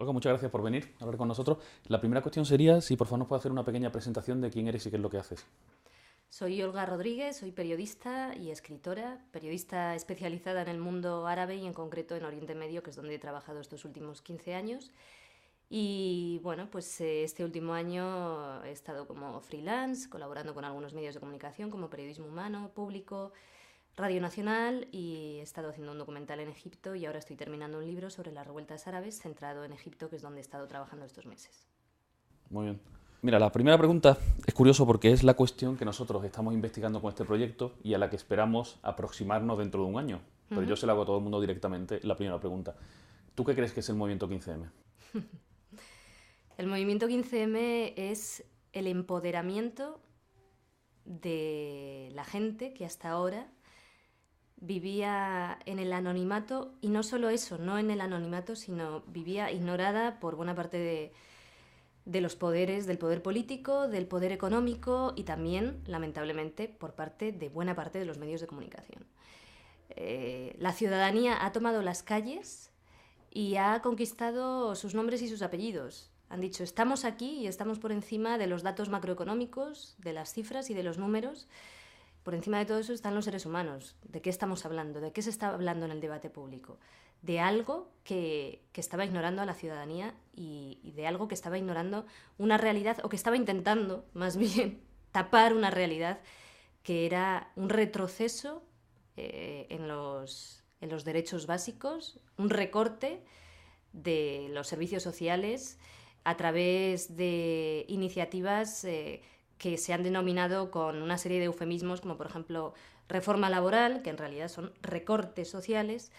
Olga, muchas gracias por venir a hablar con nosotros. La primera cuestión sería si por favor nos puede hacer una pequeña presentación de quién eres y qué es lo que haces. Soy Olga Rodríguez, soy periodista y escritora, periodista especializada en el mundo árabe y en concreto en Oriente Medio, que es donde he trabajado estos últimos 15 años. Y bueno, pues este último año he estado como freelance, colaborando con algunos medios de comunicación como Periodismo Humano, Público, Radio Nacional, y he estado haciendo un documental en Egipto y ahora estoy terminando un libro sobre las revueltas árabes centrado en Egipto, que es donde he estado trabajando estos meses. Muy bien. Mira, la primera pregunta es curioso porque es la cuestión que nosotros estamos investigando con este proyecto y a la que esperamos aproximarnos dentro de un año. Pero yo se la hago a todo el mundo directamente la primera pregunta. ¿Tú qué crees que es el movimiento 15M? El movimiento 15M es el empoderamiento de la gente que hasta ahora vivía en el anonimato, y no solo eso, no en el anonimato, sino vivía ignorada por buena parte de los poderes, del poder político, del poder económico y también, lamentablemente, por parte de buena parte de los medios de comunicación. La ciudadanía ha tomado las calles y ha conquistado sus nombres y sus apellidos. Han dicho, estamos aquí y estamos por encima de los datos macroeconómicos, de las cifras y de los números. Por encima de todo eso están los seres humanos. ¿De qué estamos hablando? ¿De qué se está hablando en el debate público? De algo que estaba ignorando a la ciudadanía y de algo que estaba ignorando una realidad, o que estaba intentando, más bien, tapar una realidad que era un retroceso en los derechos básicos, un recorte de los servicios sociales a través de iniciativas que se han denominado con una serie de eufemismos, como por ejemplo reforma laboral, que en realidad son recortes sociales,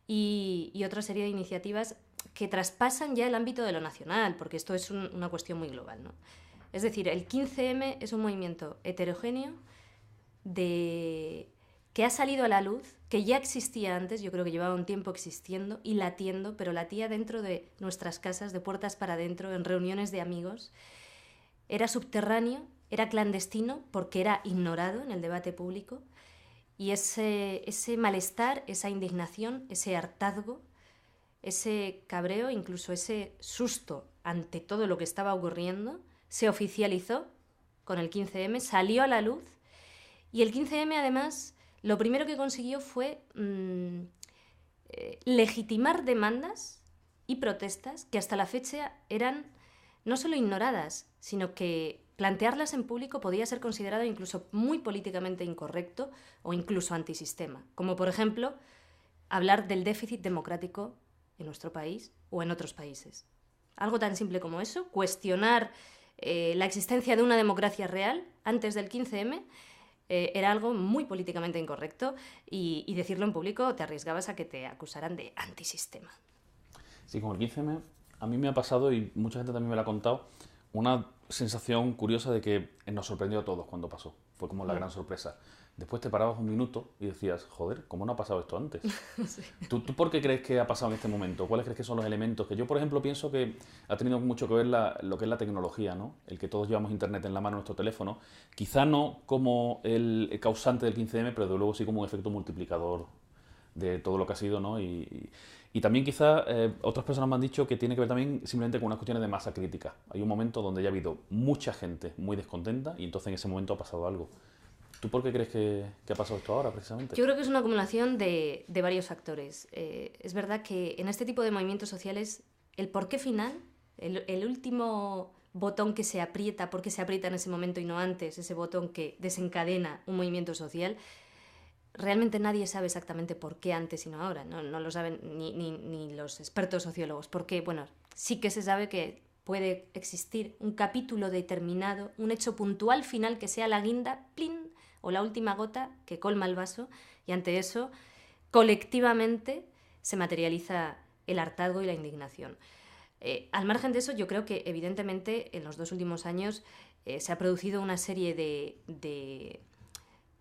y otra serie de iniciativas que traspasan ya el ámbito de lo nacional, porque esto es una cuestión muy global, ¿no? Es decir, el 15M es un movimiento heterogéneo que ha salido a la luz, que ya existía antes, yo creo que llevaba un tiempo existiendo y latiendo, pero latía dentro de nuestras casas, de puertas para adentro, en reuniones de amigos. Era subterráneo, era clandestino porque era ignorado en el debate público, y ese malestar, esa indignación, ese hartazgo, ese cabreo, incluso ese susto ante todo lo que estaba ocurriendo, se oficializó con el 15M, salió a la luz, y el 15M además lo primero que consiguió fue legitimar demandas y protestas que hasta la fecha eran no solo ignoradas, sino que plantearlas en público podía ser considerado incluso muy políticamente incorrecto o incluso antisistema, como por ejemplo hablar del déficit democrático en nuestro país o en otros países. Algo tan simple como eso, cuestionar la existencia de una democracia real antes del 15M, era algo muy políticamente incorrecto, y decirlo en público te arriesgabas a que te acusaran de antisistema. Sí, con el 15M a mí me ha pasado, y mucha gente también me lo ha contado, una sensación curiosa de que nos sorprendió a todos cuando pasó. Fue como la gran sorpresa. Después te parabas un minuto y decías, joder, ¿cómo no ha pasado esto antes? Sí. ¿Tú por qué crees que ha pasado en este momento? ¿Cuáles crees que son los elementos? Que yo, por ejemplo, pienso que ha tenido mucho que ver lo que es la tecnología, ¿no? El que todos llevamos internet en la mano en nuestro teléfono. Quizá no como el causante del 15M, pero de luego sí como un efecto multiplicador de todo lo que ha sido, ¿no? Y también quizá otras personas me han dicho que tiene que ver también simplemente con unas cuestiones de masa crítica. Hay un momento donde ya ha habido mucha gente muy descontenta y entonces en ese momento ha pasado algo. ¿Tú por qué crees que ha pasado esto ahora, precisamente? Yo creo que es una acumulación de varios factores. Es verdad que en este tipo de movimientos sociales el porqué final, el último botón que se aprieta, porque se aprieta en ese momento y no antes, ese botón que desencadena un movimiento social, realmente nadie sabe exactamente por qué antes y no ahora. No lo saben ni los expertos sociólogos. Porque, bueno, sí que se sabe que puede existir un capítulo determinado, un hecho puntual final que sea la guinda, plin, o la última gota que colma el vaso, y ante eso, colectivamente, se materializa el hartazgo y la indignación. Al margen de eso, yo creo que evidentemente en los 2 últimos años se ha producido una serie de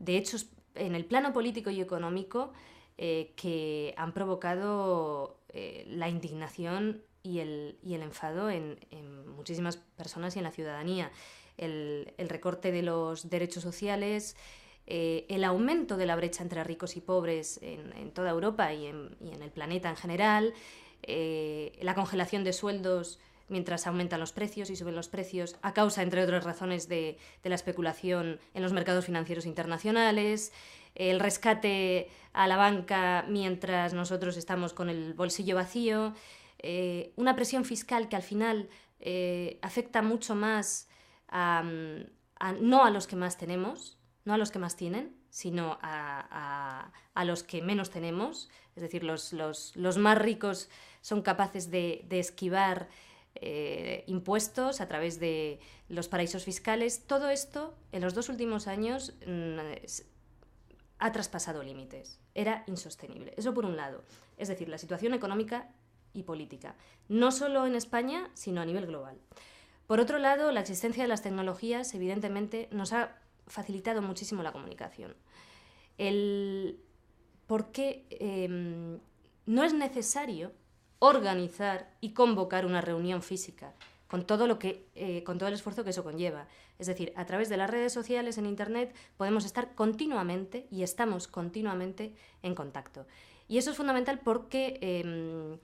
hechos en el plano político y económico que han provocado la indignación y el enfado en muchísimas personas y en la ciudadanía. El recorte de los derechos sociales, el aumento de la brecha entre ricos y pobres en toda Europa y en el planeta en general, la congelación de sueldos mientras aumentan los precios y suben los precios, a causa, entre otras razones, de la especulación en los mercados financieros internacionales, el rescate a la banca mientras nosotros estamos con el bolsillo vacío, una presión fiscal que al final afecta mucho más no a los que más tenemos, no a los que más tienen, sino a los que menos tenemos. Es decir, los más ricos son capaces de esquivar impuestos a través de los paraísos fiscales. Todo esto en los 2 últimos años ha traspasado límites. Era insostenible. Eso por un lado. Es decir, la situación económica y política. No solo en España, sino a nivel global. Por otro lado, la existencia de las tecnologías, evidentemente, nos ha facilitado muchísimo la comunicación. Porque no es necesario organizar y convocar una reunión física, con todo el esfuerzo que eso conlleva. Es decir, a través de las redes sociales, en Internet, podemos estar continuamente y estamos continuamente en contacto. Y eso es fundamental porque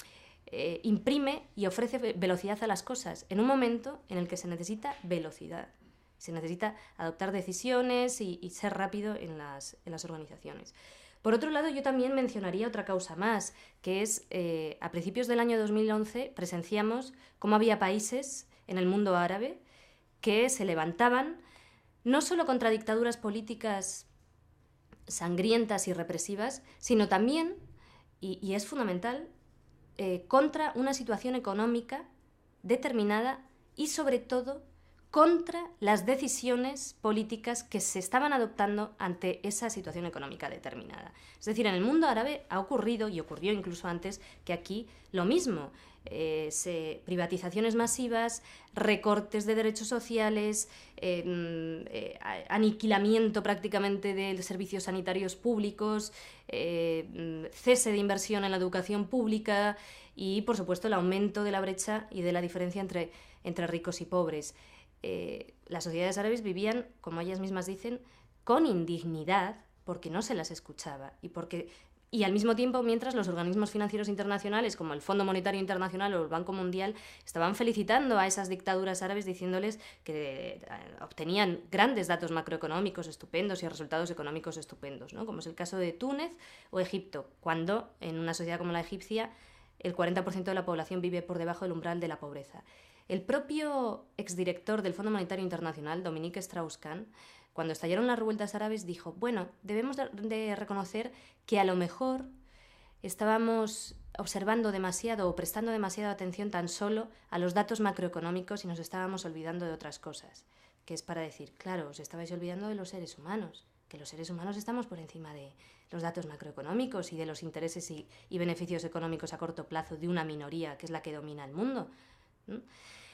imprime y ofrece velocidad a las cosas en un momento en el que se necesita velocidad. Se necesita adoptar decisiones y ser rápido en las organizaciones. Por otro lado, yo también mencionaría otra causa más, que es, a principios del año 2011 presenciamos cómo había países en el mundo árabe que se levantaban no solo contra dictaduras políticas sangrientas y represivas, sino también, y es fundamental, contra una situación económica determinada y, sobre todo, contra las decisiones políticas que se estaban adoptando ante esa situación económica determinada. Es decir, en el mundo árabe ha ocurrido, y ocurrió incluso antes, que aquí lo mismo. Privatizaciones masivas, recortes de derechos sociales, aniquilamiento prácticamente de servicios sanitarios públicos, cese de inversión en la educación pública y, por supuesto, el aumento de la brecha y de la diferencia entre ricos y pobres. Las sociedades árabes vivían, como ellas mismas dicen, con indignidad porque no se las escuchaba y al mismo tiempo, mientras los organismos financieros internacionales como el Fondo Monetario Internacional o el Banco Mundial estaban felicitando a esas dictaduras árabes diciéndoles que obtenían grandes datos macroeconómicos estupendos y resultados económicos estupendos, ¿no? Como es el caso de Túnez o Egipto, cuando en una sociedad como la egipcia el 40% de la población vive por debajo del umbral de la pobreza. El propio exdirector del Fondo Monetario Internacional, Dominique Strauss-Kahn, cuando estallaron las revueltas árabes, dijo: bueno, debemos de reconocer que a lo mejor estábamos observando demasiado o prestando demasiada atención tan solo a los datos macroeconómicos y nos estábamos olvidando de otras cosas. Que es para decir, claro, os estabais olvidando de los seres humanos, que los seres humanos estamos por encima de los datos macroeconómicos y de los intereses y beneficios económicos a corto plazo de una minoría que es la que domina el mundo, ¿no?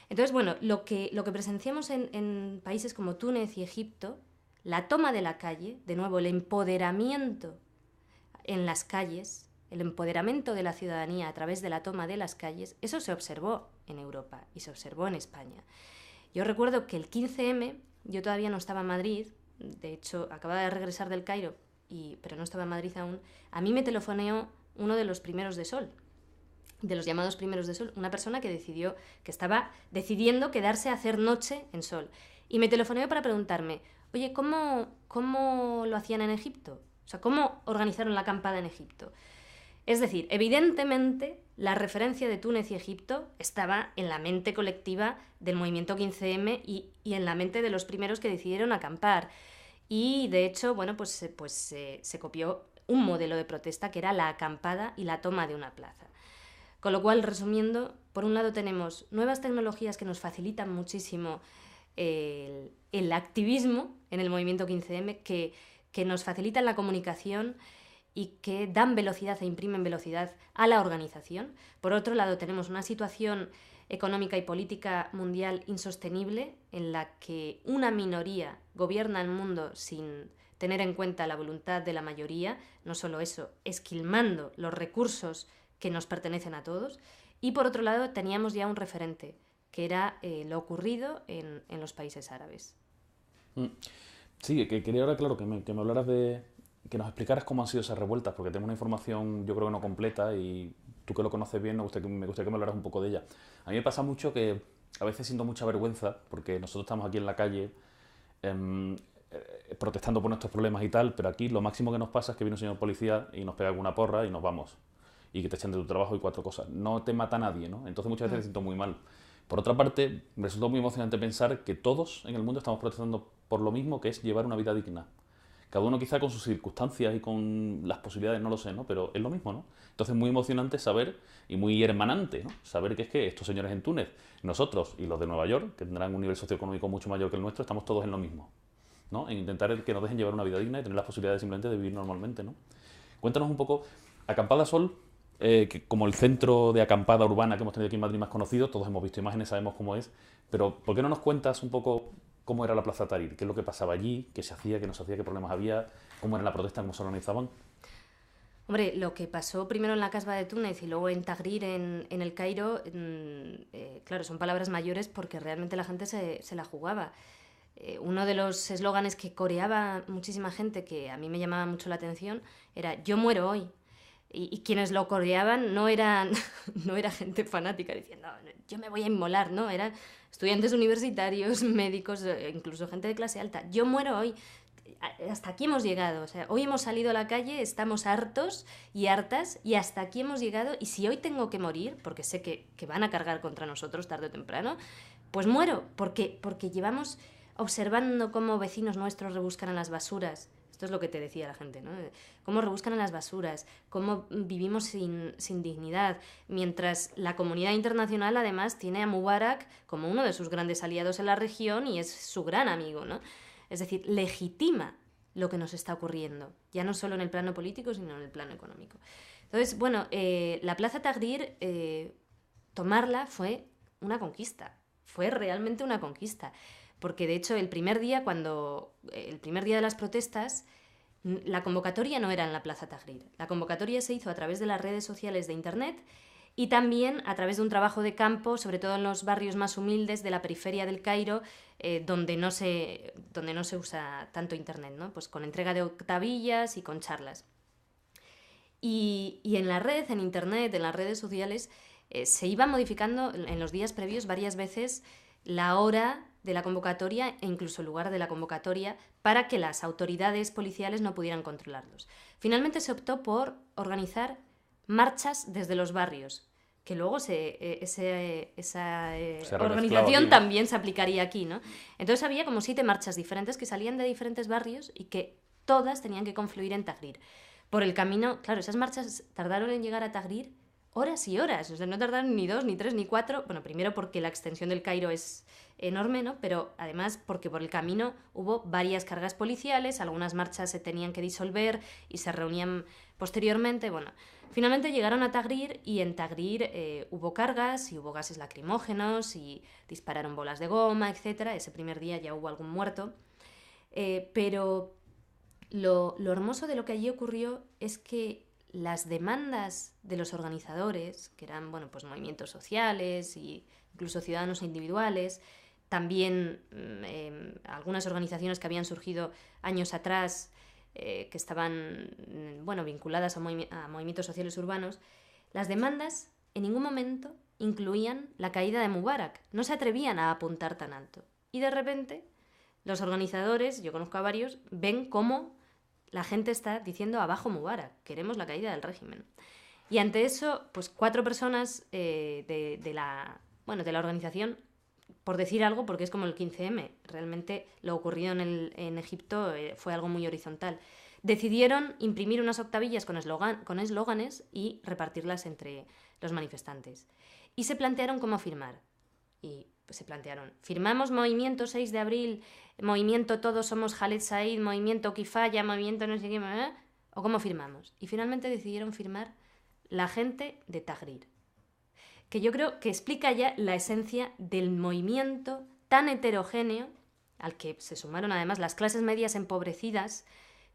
Entonces, bueno, lo que presenciamos en países como Túnez y Egipto, la toma de la calle, de nuevo, el empoderamiento en las calles, el empoderamiento de la ciudadanía a través de la toma de las calles, eso se observó en Europa y se observó en España. Yo recuerdo que el 15M, yo todavía no estaba en Madrid, de hecho, acababa de regresar del Cairo, pero no estaba en Madrid aún, a mí me telefoneó uno de los primeros de Sol, de los llamados primeros de Sol, una persona que estaba decidiendo quedarse a hacer noche en Sol. Y me telefoneó para preguntarme, oye, ¿cómo lo hacían en Egipto? O sea, ¿cómo organizaron la acampada en Egipto? Es decir, evidentemente la referencia de Túnez y Egipto estaba en la mente colectiva del movimiento 15M y en la mente de los primeros que decidieron acampar. Y de hecho, bueno, pues se copió un modelo de protesta que era la acampada y la toma de una plaza. Con lo cual, resumiendo, por un lado tenemos nuevas tecnologías que nos facilitan muchísimo el activismo en el movimiento 15M, que nos facilitan la comunicación y que dan velocidad e imprimen velocidad a la organización. Por otro lado, tenemos una situación económica y política mundial insostenible en la que una minoría gobierna el mundo sin tener en cuenta la voluntad de la mayoría, no solo eso, esquilmando los recursos que nos pertenecen a todos. Y por otro lado, teníamos ya un referente, que era lo ocurrido en los países árabes. Sí, que quería ahora, claro, que me hablaras que nos explicaras cómo han sido esas revueltas, porque tengo una información, yo creo que no completa, y tú que lo conoces bien, me gustaría que me hablaras un poco de ella. A mí me pasa mucho que a veces siento mucha vergüenza porque nosotros estamos aquí en la calle em, protestando por nuestros problemas y tal, pero aquí lo máximo que nos pasa es que viene un señor policía y nos pega alguna porra y nos vamos. Y que te echen de tu trabajo y 4 cosas. No te mata nadie, ¿no? Entonces muchas veces me siento muy mal. Por otra parte, me resultó muy emocionante pensar que todos en el mundo estamos protestando por lo mismo, que es llevar una vida digna. Cada uno quizá con sus circunstancias y con las posibilidades, no lo sé, ¿no? Pero es lo mismo, ¿no? Entonces muy emocionante saber y muy hermanante, ¿no? Saber que es que estos señores en Túnez, nosotros y los de Nueva York, que tendrán un nivel socioeconómico mucho mayor que el nuestro, estamos todos en lo mismo, ¿no? En intentar que nos dejen llevar una vida digna y tener las posibilidades simplemente de vivir normalmente, ¿no? Cuéntanos un poco, Acampada Sol, que como el centro de acampada urbana que hemos tenido aquí en Madrid más conocido, todos hemos visto imágenes, sabemos cómo es, pero ¿por qué no nos cuentas un poco cómo era la Plaza Tahrir? ¿Qué es lo que pasaba allí? ¿Qué se hacía? ¿Qué no se hacía? ¿Qué problemas había? ¿Cómo era la protesta? ¿Cómo se organizaban? Hombre, lo que pasó primero en la Casbah de Túnez y luego en Tahrir, en el Cairo, claro, son palabras mayores porque realmente la gente se la jugaba. Uno de los eslóganes que coreaba muchísima gente, que a mí me llamaba mucho la atención, era "Yo muero hoy". Y quienes lo coreaban no eran, no era gente fanática diciendo "yo me voy a inmolar", ¿no? Eran estudiantes universitarios, médicos, incluso gente de clase alta. "Yo muero hoy". Hasta aquí hemos llegado, o sea, hoy hemos salido a la calle, estamos hartos y hartas y hasta aquí hemos llegado, y si hoy tengo que morir, porque sé que van a cargar contra nosotros tarde o temprano, pues muero, porque llevamos observando cómo vecinos nuestros rebuscan en las basuras. Esto es lo que te decía la gente, ¿no? Cómo rebuscan en las basuras, cómo vivimos sin dignidad, mientras la comunidad internacional además tiene a Mubarak como uno de sus grandes aliados en la región y es su gran amigo, ¿no? Es decir, legitima lo que nos está ocurriendo, ya no solo en el plano político, sino en el plano económico. Entonces, bueno, la Plaza Tahrir, tomarla fue una conquista, fue realmente una conquista, porque de hecho el primer día de las protestas, la convocatoria no era en la Plaza Tahrir, la convocatoria se hizo a través de las redes sociales de Internet y también a través de un trabajo de campo, sobre todo en los barrios más humildes de la periferia del Cairo, donde no se usa tanto Internet, ¿no? Pues con entrega de octavillas y con charlas. Y en la red, en Internet, en las redes sociales, se iba modificando en los días previos varias veces la hora de la convocatoria e incluso el lugar de la convocatoria para que las autoridades policiales no pudieran controlarlos. Finalmente se optó por organizar marchas desde los barrios, que luego esa organización aquí, ¿no? también se aplicaría aquí, ¿no? Entonces había como 7 marchas diferentes que salían de diferentes barrios y que todas tenían que confluir en Tahrir. Por el camino, claro, esas marchas tardaron en llegar a Tahrir horas y horas, o sea, no tardaron ni 2, ni 3, ni 4, bueno, primero porque la extensión del Cairo es enorme, ¿no? Pero además porque por el camino hubo varias cargas policiales, algunas marchas se tenían que disolver y se reunían posteriormente, bueno, finalmente llegaron a Tahrir y en Tahrir hubo cargas y hubo gases lacrimógenos y dispararon bolas de goma, etc. Ese primer día ya hubo algún muerto, pero lo hermoso de lo que allí ocurrió es que las demandas de los organizadores, que eran, bueno, pues movimientos sociales e incluso ciudadanos individuales, también algunas organizaciones que habían surgido años atrás, que estaban, bueno, vinculadas a movimientos sociales urbanos, las demandas en ningún momento incluían la caída de Mubarak, no se atrevían a apuntar tan alto. Y de repente los organizadores, yo conozco a varios, ven cómo la gente está diciendo abajo Mubarak, queremos la caída del régimen. Y ante eso, pues 4 personas de la organización, por decir algo, porque es como el 15M, realmente lo ocurrido en Egipto fue algo muy horizontal, decidieron imprimir unas octavillas con eslóganes y repartirlas entre los manifestantes. Y se plantearon cómo firmar. Y se plantearon, firmamos Movimiento 6 de abril, Movimiento Todos Somos Khaled Said, Movimiento Kifaya, Movimiento no sé qué, o cómo firmamos. Y finalmente decidieron firmar la gente de Tahrir, que yo creo que explica ya la esencia del movimiento tan heterogéneo, al que se sumaron además las clases medias empobrecidas,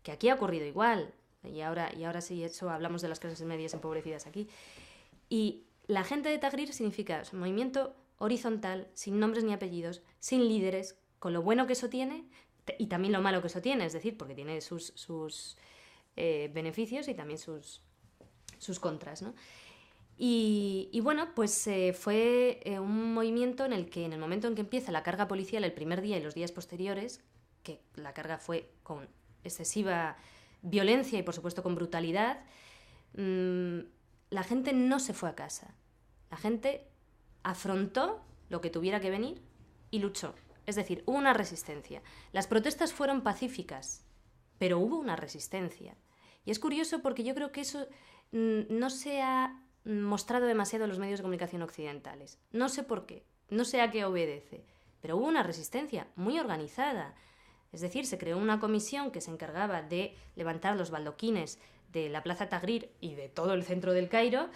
que aquí ha ocurrido igual, y ahora sí, eso hablamos de las clases medias empobrecidas aquí. Y la gente de Tahrir significa movimiento horizontal, sin nombres ni apellidos, sin líderes, con lo bueno que eso tiene y también lo malo que eso tiene, es decir, porque tiene sus beneficios y también sus contras, ¿no? Y bueno, pues fue un movimiento en el que en el momento en que empieza la carga policial el primer día y los días posteriores, que la carga fue con excesiva violencia y por supuesto con brutalidad, la gente no se fue a casa. La gente afrontó lo que tuviera que venir y luchó. Es decir, hubo una resistencia. Las protestas fueron pacíficas, pero hubo una resistencia. Y es curioso porque yo creo que eso no se ha mostrado demasiado en los medios de comunicación occidentales. No sé por qué, no sé a qué obedece, pero hubo una resistencia muy organizada. Es decir, se creó una comisión que se encargaba de levantar los baldoquines de la Plaza Tahrir y de todo el centro del Cairo.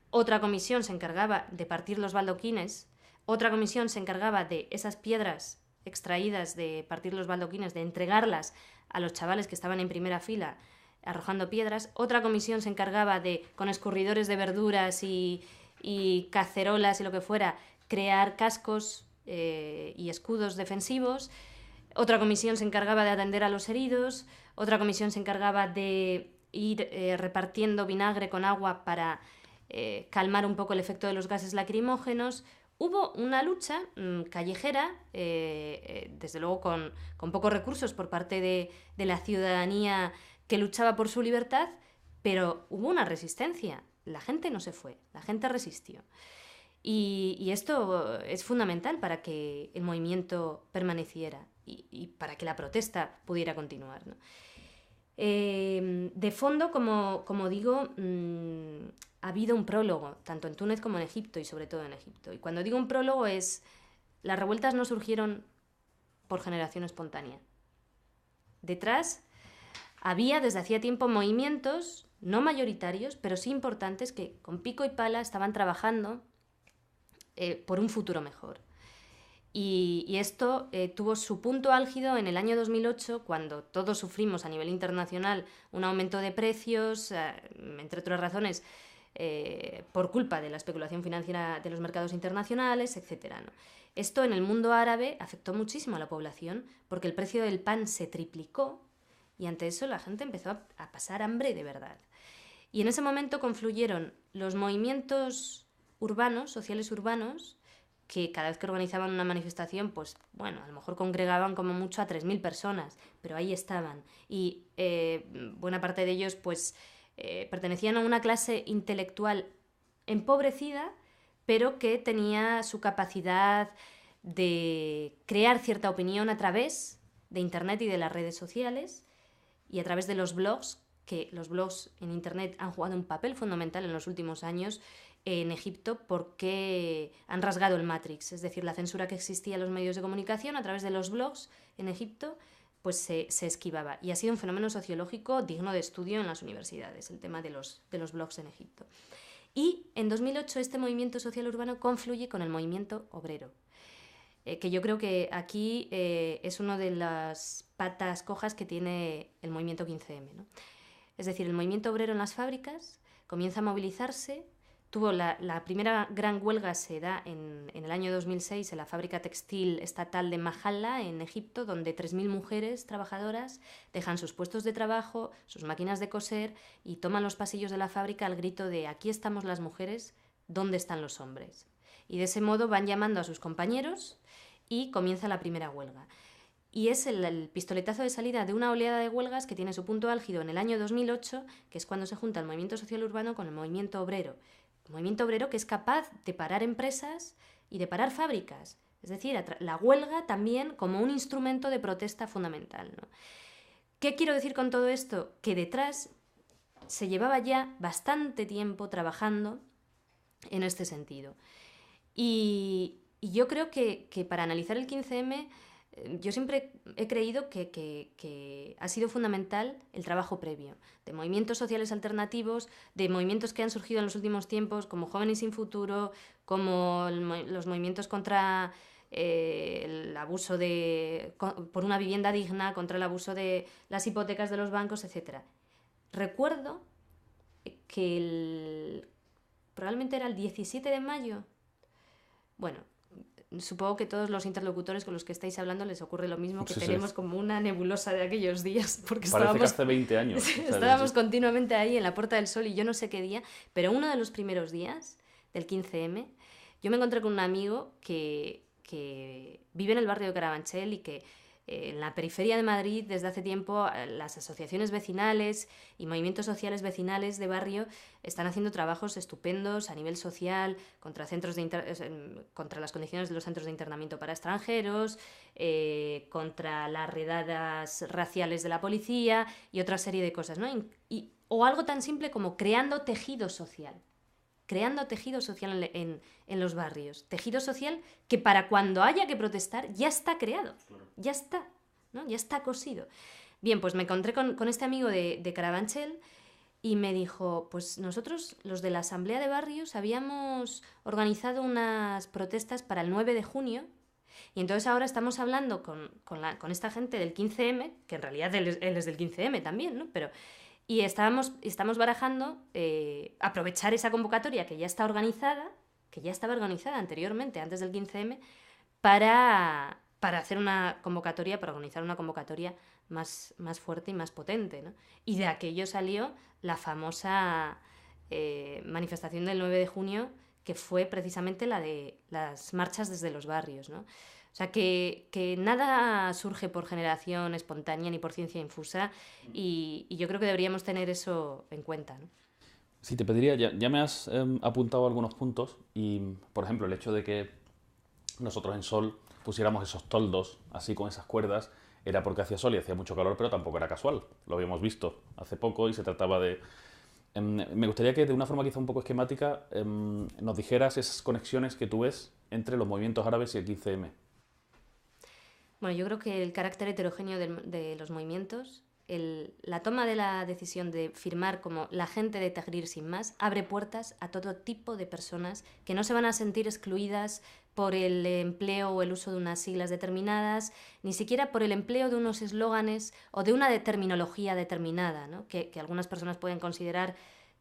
Otra comisión se encargaba de partir los baldoquines. Otra comisión se encargaba de esas piedras extraídas de partir los baldoquines, de entregarlas a los chavales que estaban en primera fila arrojando piedras. Otra comisión se encargaba de, con escurridores de verduras y cacerolas y lo que fuera, crear cascos y escudos defensivos. Otra comisión se encargaba de atender a los heridos. Otra comisión se encargaba de ir repartiendo vinagre con agua para calmar un poco el efecto de los gases lacrimógenos. Hubo una lucha callejera, desde luego con pocos recursos por parte de la ciudadanía que luchaba por su libertad, pero hubo una resistencia. La gente no se fue, la gente resistió. Y esto es fundamental para que el movimiento permaneciera y para que la protesta pudiera continuar, ¿no? De fondo, como digo, ha habido un prólogo, tanto en Túnez como en Egipto y sobre todo en Egipto. Y cuando digo un prólogo es, las revueltas no surgieron por generación espontánea. Detrás había desde hacía tiempo movimientos, no mayoritarios, pero sí importantes, que con pico y pala estaban trabajando por un futuro mejor. Y esto tuvo su punto álgido en el año 2008, cuando todos sufrimos a nivel internacional un aumento de precios, entre otras razones, por culpa de la especulación financiera de los mercados internacionales, etc., ¿no? Esto en el mundo árabe afectó muchísimo a la población porque el precio del pan se triplicó y ante eso la gente empezó a pasar hambre de verdad. Y en ese momento confluyeron los movimientos urbanos, sociales urbanos, que cada vez que organizaban una manifestación, pues bueno, a lo mejor congregaban como mucho a 3.000 personas, pero ahí estaban. Y buena parte de ellos pues pertenecían a una clase intelectual empobrecida, pero que tenía su capacidad de crear cierta opinión a través de Internet y de las redes sociales y a través de los blogs, que los blogs en Internet han jugado un papel fundamental en los últimos años en Egipto porque han rasgado el Matrix, es decir, la censura que existía en los medios de comunicación a través de los blogs en Egipto pues se esquivaba. Y ha sido un fenómeno sociológico digno de estudio en las universidades, el tema de los blogs en Egipto. Y en 2008 este movimiento social urbano confluye con el movimiento obrero, que yo creo que aquí es una de las patas cojas que tiene el movimiento 15M, ¿no? Es decir, el movimiento obrero en las fábricas comienza a movilizarse. Tuvo la primera gran huelga, se da en el año 2006 en la fábrica textil estatal de Mahalla, en Egipto, donde 3.000 mujeres trabajadoras dejan sus puestos de trabajo, sus máquinas de coser y toman los pasillos de la fábrica al grito de «aquí estamos las mujeres, ¿dónde están los hombres?». Y de ese modo van llamando a sus compañeros y comienza la primera huelga. Y es el pistoletazo de salida de una oleada de huelgas que tiene su punto álgido en el año 2008, que es cuando se junta el movimiento social urbano con el movimiento obrero. El movimiento obrero que es capaz de parar empresas y de parar fábricas. Es decir, la huelga también como un instrumento de protesta fundamental, ¿no? ¿Qué quiero decir con todo esto? Que detrás se llevaba ya bastante tiempo trabajando en este sentido. Y yo creo que para analizar el 15M, yo siempre he creído que ha sido fundamental el trabajo previo, de movimientos sociales alternativos, de movimientos que han surgido en los últimos tiempos, como Jóvenes sin Futuro, como los movimientos contra el abuso por una vivienda digna, contra el abuso de las hipotecas de los bancos, etc. Recuerdo que probablemente era el 17 de mayo, bueno, supongo que todos los interlocutores con los que estáis hablando les ocurre lo mismo, que Sí, tenemos como una nebulosa de aquellos días, porque Parece que hace 20 años. estábamos continuamente ahí en la Puerta del Sol y yo no sé qué día, pero uno de los primeros días del 15M, yo me encontré con un amigo que vive en el barrio de Carabanchel y que en la periferia de Madrid, desde hace tiempo, las asociaciones vecinales y movimientos sociales vecinales de barrio están haciendo trabajos estupendos a nivel social contra las condiciones de los centros de internamiento para extranjeros, contra las redadas raciales de la policía y otra serie de cosas, ¿no? O algo tan simple como creando tejido social en los barrios. Tejido social que para cuando haya que protestar ya está creado, ya está, ¿no? Ya está cosido. Bien, pues me encontré con este amigo de Carabanchel y me dijo, pues nosotros, los de la Asamblea de Barrios, habíamos organizado unas protestas para el 9 de junio y entonces ahora estamos hablando con esta gente del 15M, que en realidad él es del 15M también, ¿no? Y estamos barajando aprovechar esa convocatoria que ya estaba organizada anteriormente, antes del 15M, para hacer una convocatoria, para organizar una convocatoria más fuerte y más potente, ¿no? Y de aquello salió la famosa manifestación del 9 de junio, que fue precisamente la de las marchas desde los barrios, ¿no? O sea, que nada surge por generación espontánea ni por ciencia infusa y yo creo que deberíamos tener eso en cuenta, ¿no? Sí, te pediría, ya me has apuntado algunos puntos y, por ejemplo, el hecho de que nosotros en Sol pusiéramos esos toldos así con esas cuerdas era porque hacía sol y hacía mucho calor, pero tampoco era casual. Lo habíamos visto hace poco y se trataba de... me gustaría que de una forma quizá un poco esquemática nos dijeras esas conexiones que tú ves entre los movimientos árabes y el 15M. Bueno, yo creo que el carácter heterogéneo de los movimientos, la toma de la decisión de firmar como la gente de Tahrir sin más, abre puertas a todo tipo de personas que no se van a sentir excluidas por el empleo o el uso de unas siglas determinadas, ni siquiera por el empleo de unos eslóganes o de una terminología determinada, ¿no? que algunas personas pueden considerar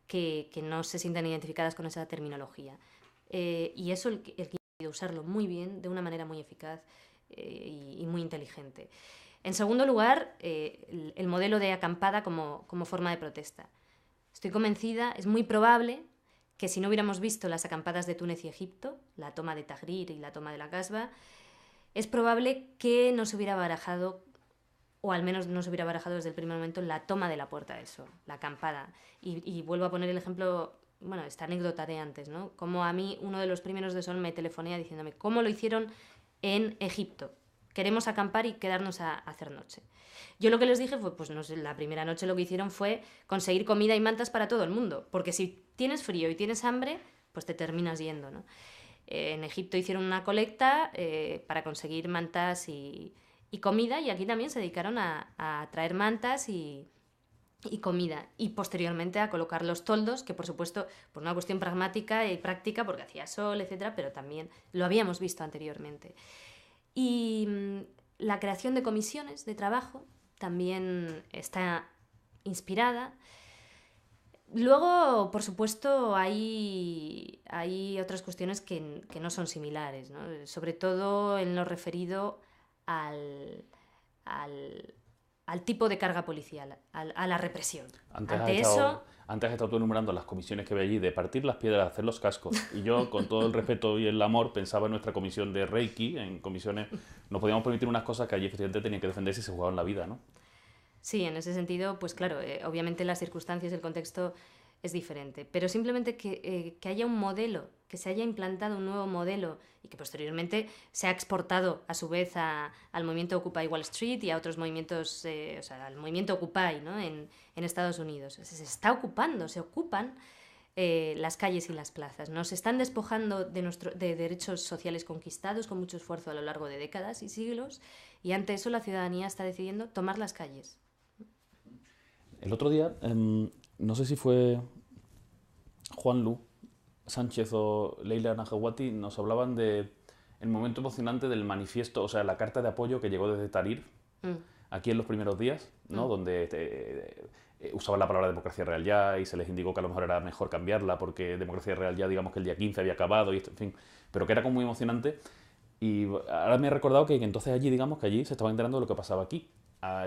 que no se sienten identificadas con esa terminología. Y eso el que ha usarlo muy bien, de una manera muy eficaz y muy inteligente. En segundo lugar, el modelo de acampada como forma de protesta. Estoy convencida, es muy probable que si no hubiéramos visto las acampadas de Túnez y Egipto, la toma de Tahrir y la toma de la Kasbah, es probable que no se hubiera barajado, o al menos no se hubiera barajado desde el primer momento, la toma de la Puerta del Sol, la acampada. Y vuelvo a poner el ejemplo, bueno, esta anécdota de antes, ¿no? Como a mí uno de los primeros de Sol me telefonea diciéndome cómo lo hicieron en Egipto. Queremos acampar y quedarnos a hacer noche. Yo lo que les dije fue, pues no sé, la primera noche lo que hicieron fue conseguir comida y mantas para todo el mundo, porque si tienes frío y tienes hambre, pues te terminas yendo, ¿no? En Egipto hicieron una colecta para conseguir mantas y comida, y aquí también se dedicaron a traer mantas y comida, y posteriormente a colocar los toldos, que por supuesto por una cuestión pragmática y práctica, porque hacía sol, etcétera, pero también lo habíamos visto anteriormente. Y la creación de comisiones de trabajo también está inspirada. Luego, por supuesto, hay otras cuestiones que no son similares, ¿no? Sobre todo en lo referido al tipo de carga policial, a la represión. Antes has estado tú enumerando las comisiones que ve allí de partir las piedras, hacer los cascos. Y yo, con todo el respeto y el amor, pensaba en nuestra comisión de Reiki, en comisiones, no podíamos permitir unas cosas que allí efectivamente tenían que defenderse y se jugaban la vida, ¿no? Sí, en ese sentido, pues claro, obviamente las circunstancias, el contexto es diferente, pero simplemente que haya un modelo, que se haya implantado un nuevo modelo y que posteriormente se ha exportado a su vez al movimiento Occupy Wall Street y a otros movimientos, o sea, al movimiento Occupy, ¿no? en Estados Unidos. Se está ocupando, se ocupan las calles y las plazas. Nos están despojando de derechos sociales conquistados con mucho esfuerzo a lo largo de décadas y siglos, y ante eso la ciudadanía está decidiendo tomar las calles. El otro día, no sé si fue Juanlu Sánchez o Leila Najawati, nos hablaban de el momento emocionante del manifiesto, o sea, la carta de apoyo que llegó desde Tahrir, aquí en los primeros días, ¿no? Donde usaban la palabra democracia real ya y se les indicó que a lo mejor era mejor cambiarla porque democracia real ya, digamos que el día 15 había acabado, y esto, en fin, pero que era como muy emocionante. Y ahora me he recordado que entonces allí, digamos, que allí se estaban enterando de lo que pasaba aquí.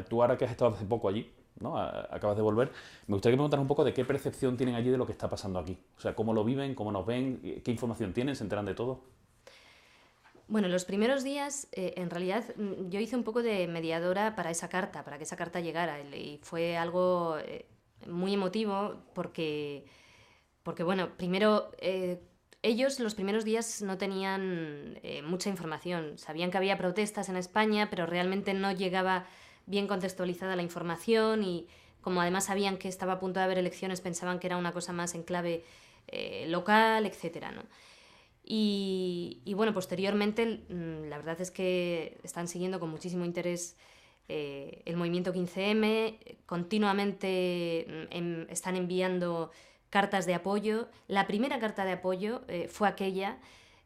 Tú ahora que has estado hace poco allí, ¿no? Acabas de volver, me gustaría que me contaras un poco de qué percepción tienen allí de lo que está pasando aquí. O sea, cómo lo viven, cómo nos ven, qué información tienen, se enteran de todo. Bueno, los primeros días, en realidad, yo hice un poco de mediadora para esa carta, para que esa carta llegara. Y fue algo muy emotivo porque bueno, primero, ellos los primeros días no tenían mucha información. Sabían que había protestas en España, pero realmente no llegaba bien contextualizada la información y como además sabían que estaba a punto de haber elecciones, pensaban que era una cosa más en clave local, etcétera, ¿no? Y bueno, posteriormente, la verdad es que están siguiendo con muchísimo interés el movimiento 15M, continuamente están enviando cartas de apoyo. La primera carta de apoyo fue aquella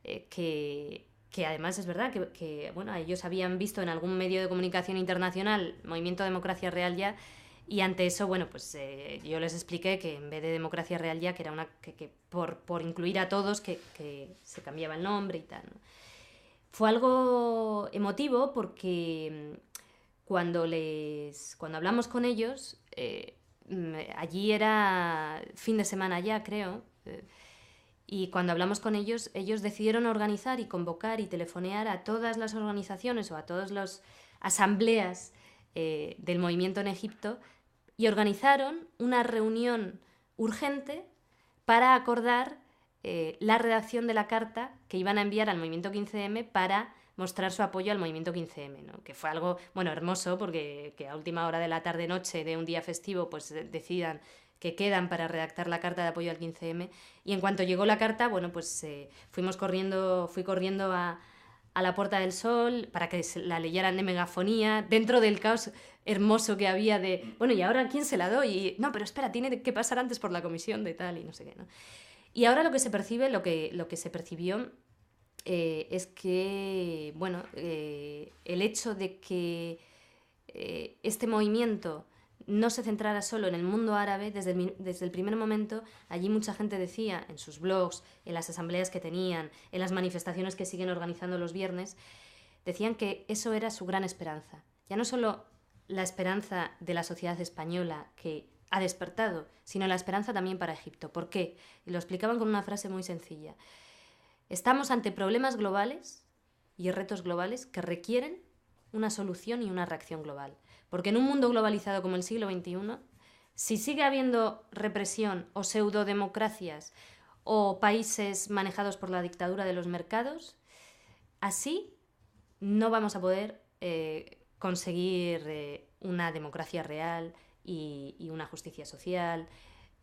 que además es verdad bueno, ellos habían visto en algún medio de comunicación internacional Movimiento Democracia Real Ya, y ante eso, bueno, pues yo les expliqué que en vez de Democracia Real Ya, que era una que por incluir a todos, que se cambiaba el nombre y tal, ¿no? Fue algo emotivo porque cuando hablamos con ellos, allí era fin de semana ya, creo, y cuando hablamos con ellos, ellos decidieron organizar y convocar y telefonear a todas las organizaciones o a todas las asambleas del movimiento en Egipto y organizaron una reunión urgente para acordar la redacción de la carta que iban a enviar al movimiento 15M para mostrar su apoyo al movimiento 15M, ¿no? Que fue algo, bueno, hermoso, porque que a última hora de la tarde-noche de un día festivo pues decidan que quedan para redactar la carta de apoyo al 15M. Y en cuanto llegó la carta, bueno, pues fui corriendo a la Puerta del Sol para que la leyeran de megafonía, dentro del caos hermoso que había de, bueno, ¿y ahora quién se la doy? Y, no, pero espera, tiene que pasar antes por la comisión de tal y no sé qué, ¿no? Y ahora lo que se percibe, lo que se percibió es que, bueno, el hecho de que este movimiento no se centrara solo en el mundo árabe, desde el primer momento, allí mucha gente decía, en sus blogs, en las asambleas que tenían, en las manifestaciones que siguen organizando los viernes, decían que eso era su gran esperanza. Ya no solo la esperanza de la sociedad española que ha despertado, sino la esperanza también para Egipto. ¿Por qué? Y lo explicaban con una frase muy sencilla. Estamos ante problemas globales y retos globales que requieren una solución y una reacción global. Porque en un mundo globalizado como el siglo XXI, si sigue habiendo represión o pseudodemocracias o países manejados por la dictadura de los mercados, así no vamos a poder conseguir una democracia real y una justicia social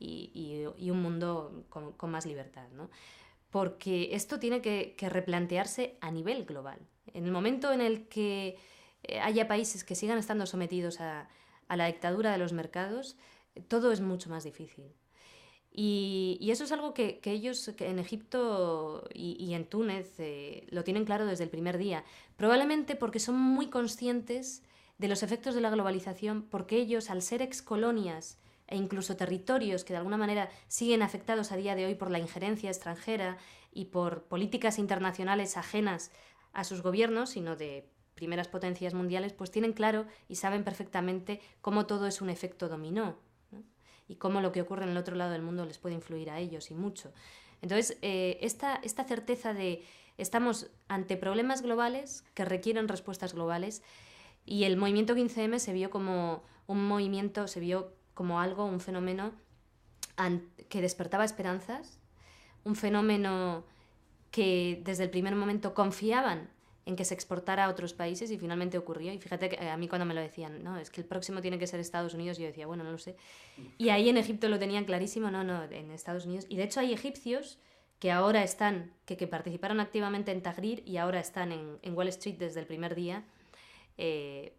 y un mundo con más libertad, ¿no? Porque esto tiene que replantearse a nivel global. En el momento en el que haya países que sigan estando sometidos a la dictadura de los mercados, todo es mucho más difícil. Y eso es algo que ellos que en Egipto y en Túnez lo tienen claro desde el primer día. Probablemente porque son muy conscientes de los efectos de la globalización, porque ellos, al ser excolonias e incluso territorios que de alguna manera siguen afectados a día de hoy por la injerencia extranjera y por políticas internacionales ajenas a sus gobiernos, sino de primeras potencias mundiales, pues tienen claro y saben perfectamente cómo todo es un efecto dominó, ¿no? Y cómo lo que ocurre en el otro lado del mundo les puede influir a ellos y mucho. Entonces, esta certeza de estamos ante problemas globales que requieren respuestas globales, y el movimiento 15M se vio como un movimiento, se vio como algo, un fenómeno que despertaba esperanzas, un fenómeno que desde el primer momento confiaban en que se exportara a otros países y finalmente ocurrió. Y fíjate que a mí cuando me lo decían, no, es que el próximo tiene que ser Estados Unidos, yo decía, bueno, no lo sé. Y ahí en Egipto lo tenían clarísimo, no, en Estados Unidos. Y de hecho hay egipcios que ahora están, que participaron activamente en Tahrir y ahora están en Wall Street desde el primer día,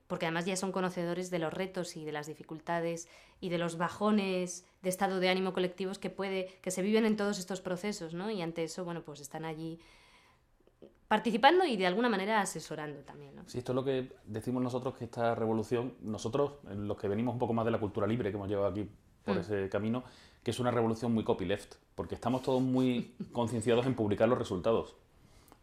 porque además ya son conocedores de los retos y de las dificultades y de los bajones de estado de ánimo colectivos que se viven en todos estos procesos, ¿no? Y ante eso, bueno, pues están allí participando y de alguna manera asesorando también, ¿no? Sí, esto es lo que decimos nosotros, que esta revolución, nosotros, los que venimos un poco más de la cultura libre, que hemos llevado aquí por ese camino, que es una revolución muy copyleft, porque estamos todos muy concienciados en publicar los resultados.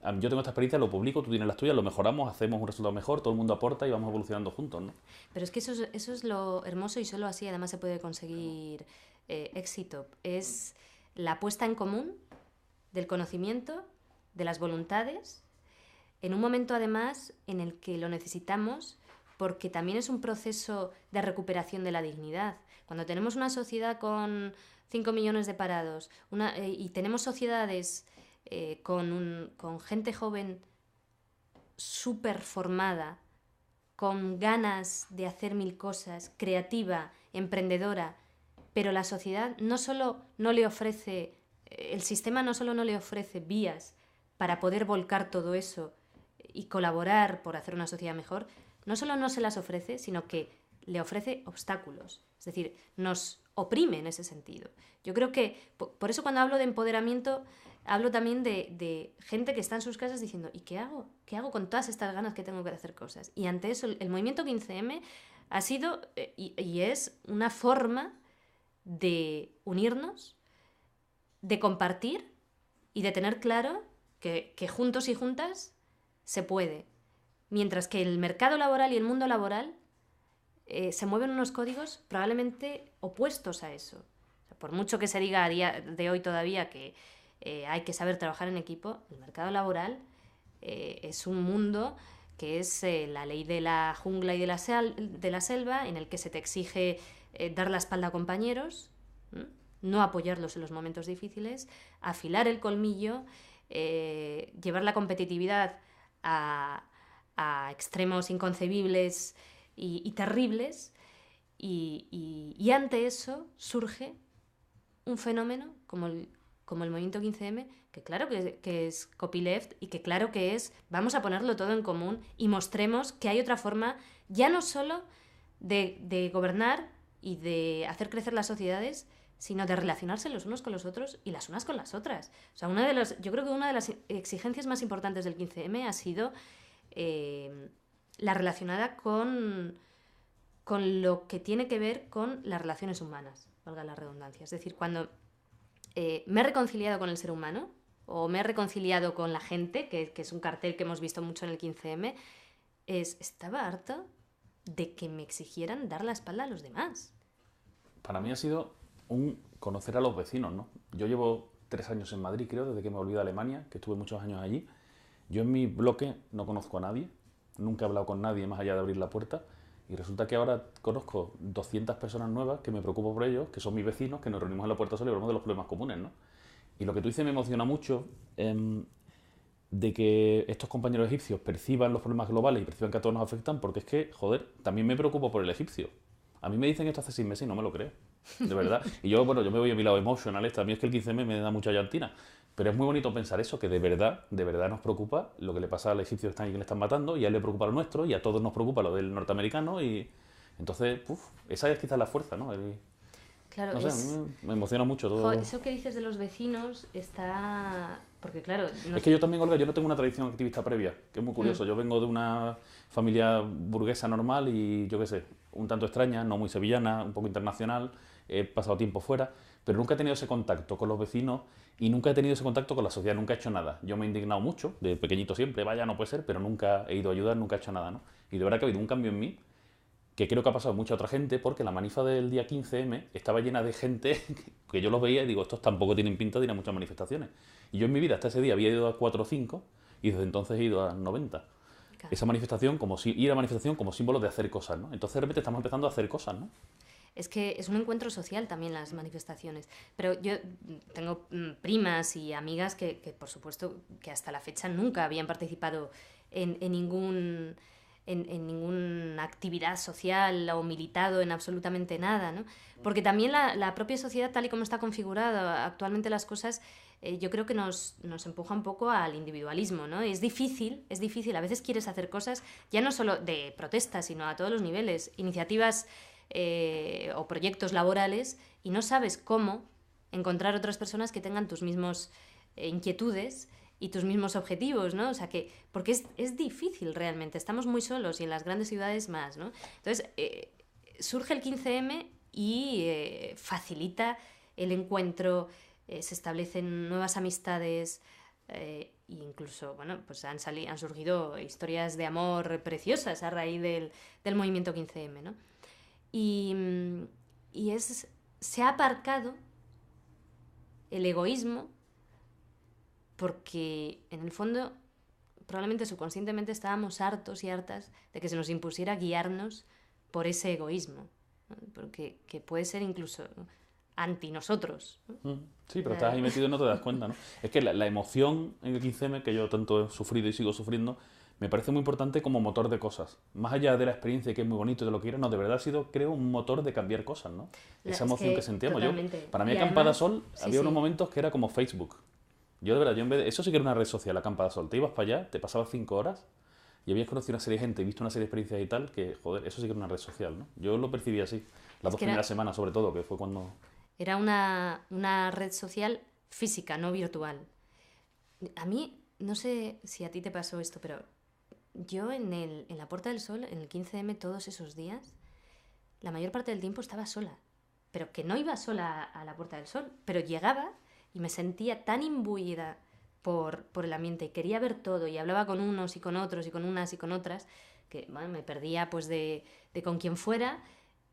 Yo tengo esta experiencia, lo publico, tú tienes las tuyas, lo mejoramos, hacemos un resultado mejor, todo el mundo aporta y vamos evolucionando juntos, ¿no? Pero es que eso es lo hermoso y solo así además se puede conseguir éxito. Es la puesta en común del conocimiento, de las voluntades, en un momento además en el que lo necesitamos porque también es un proceso de recuperación de la dignidad. Cuando tenemos una sociedad con 5 millones de parados y tenemos sociedades con gente joven súper formada, con ganas de hacer mil cosas, creativa, emprendedora, pero la sociedad no solo no le ofrece, el sistema no solo no le ofrece vías para poder volcar todo eso y colaborar por hacer una sociedad mejor, no solo no se las ofrece, sino que le ofrece obstáculos. Es decir, nos oprime en ese sentido. Yo creo que, por eso cuando hablo de empoderamiento, hablo también de gente que está en sus casas diciendo, ¿y qué hago? ¿Qué hago con todas estas ganas que tengo de hacer cosas? Y ante eso, el movimiento 15M ha sido y es una forma de unirnos, de compartir y de tener claro que juntos y juntas se puede. Mientras que el mercado laboral y el mundo laboral se mueven unos códigos probablemente opuestos a eso. O sea, por mucho que se diga a día de hoy todavía que hay que saber trabajar en equipo, el mercado laboral es un mundo que es la ley de la jungla y de la selva, en el que se te exige dar la espalda a compañeros, no apoyarlos en los momentos difíciles, afilar el colmillo, llevar la competitividad a extremos inconcebibles y terribles, y ante eso surge un fenómeno como el movimiento 15M, que claro que es copyleft y que claro que es vamos a ponerlo todo en común y mostremos que hay otra forma, ya no solo de gobernar y de hacer crecer las sociedades, sino de relacionarse los unos con los otros y las unas con las otras. O sea, yo creo que una de las exigencias más importantes del 15M ha sido la relacionada con lo que tiene que ver con las relaciones humanas, valga la redundancia. Es decir, cuando me he reconciliado con el ser humano o me he reconciliado con la gente, que es un cartel que hemos visto mucho en el 15M, estaba harta de que me exigieran dar la espalda a los demás. Para mí ha sido un conocer a los vecinos, ¿no? Yo llevo 3 años en Madrid, creo, desde que me volví de Alemania, que estuve muchos años allí. Yo en mi bloque no conozco a nadie, nunca he hablado con nadie más allá de abrir la puerta, y resulta que ahora conozco 200 personas nuevas que me preocupo por ellos, que son mis vecinos, que nos reunimos en la puerta sola y hablamos de los problemas comunes, ¿no? Y lo que tú dices me emociona mucho, de que estos compañeros egipcios perciban los problemas globales y perciban que a todos nos afectan, porque es que, joder, también me preocupo por el egipcio. A mí me dicen esto hace 6 meses y no me lo creo, de verdad. Y yo, bueno, yo me voy a mi lado emotional, a mí es que el 15M me da mucha llantina. Pero es muy bonito pensar eso, que de verdad nos preocupa lo que le pasa al egipcio que están ahí, que le están matando, y a él le preocupa lo nuestro, y a todos nos preocupa lo del norteamericano, y entonces, esa es quizás la fuerza, ¿no? Claro, no sé, a mí me emociona mucho todo. Eso que dices de los vecinos está... Porque claro... Es que yo también, Olga, yo no tengo una tradición activista previa, que es muy curioso. Yo vengo de una familia burguesa normal y, yo qué sé, un tanto extraña, no muy sevillana, un poco internacional, he pasado tiempo fuera, pero nunca he tenido ese contacto con los vecinos y nunca he tenido ese contacto con la sociedad, nunca he hecho nada. Yo me he indignado mucho, de pequeñito siempre, vaya, no puede ser, pero nunca he ido a ayudar, nunca he hecho nada, ¿no? Y de verdad que ha habido un cambio en mí, que creo que ha pasado mucha otra gente, porque la manifa del día 15M estaba llena de gente que yo los veía y digo, estos tampoco tienen pinta de ir a muchas manifestaciones. Y yo en mi vida, hasta ese día, había ido a 4 o 5 y desde entonces he ido a 90. Claro. Esa manifestación, ir a manifestación como símbolo de hacer cosas, ¿no? Entonces de repente estamos empezando a hacer cosas, ¿no? Es que es un encuentro social también las manifestaciones. Pero yo tengo primas y amigas que por supuesto, que hasta la fecha nunca habían participado en ninguna actividad social o militado en absolutamente nada, ¿no? Porque también la propia sociedad, tal y como está configurada actualmente las cosas, yo creo que nos empuja un poco al individualismo, ¿no? Es difícil, a veces quieres hacer cosas ya no solo de protesta, sino a todos los niveles, iniciativas o proyectos laborales, y no sabes cómo encontrar otras personas que tengan tus mismos inquietudes y tus mismos objetivos, ¿no? O sea que, porque es difícil realmente, estamos muy solos y en las grandes ciudades más, ¿no? Entonces, surge el 15M y facilita el encuentro, se establecen nuevas amistades, incluso, bueno, pues han surgido historias de amor preciosas a raíz del movimiento 15M, ¿no? Y se ha aparcado el egoísmo porque, en el fondo, probablemente subconscientemente estábamos hartos y hartas de que se nos impusiera guiarnos por ese egoísmo, ¿no? Porque que puede ser incluso anti nosotros, ¿no? Sí, pero estás ahí metido y no te das cuenta, ¿no? Es que la emoción en el 15M, que yo tanto he sufrido y sigo sufriendo, me parece muy importante como motor de cosas. Más allá de la experiencia, que es muy bonito y de lo que quiero, no, de verdad ha sido, creo, un motor de cambiar cosas, ¿no? Esa emoción que sentíamos. Para mí, Acampada Sol, había unos momentos que era como Facebook. Yo, de verdad, eso sí que era una red social, Acampada Sol. Te ibas para allá, te pasabas 5 horas y habías conocido una serie de gente y visto una serie de experiencias y tal, que, joder, eso sí que era una red social, ¿no? Yo lo percibí así. Las 2 primeras semanas, sobre todo, que fue cuando... Era una red social física, no virtual. A mí, no sé si a ti te pasó esto, pero yo en la Puerta del Sol, en el 15M, todos esos días, la mayor parte del tiempo estaba sola. Pero que no iba sola a la Puerta del Sol, pero llegaba y me sentía tan imbuida por el ambiente y quería ver todo y hablaba con unos y con otros y con unas y con otras, que bueno, me perdía pues de con quien fuera.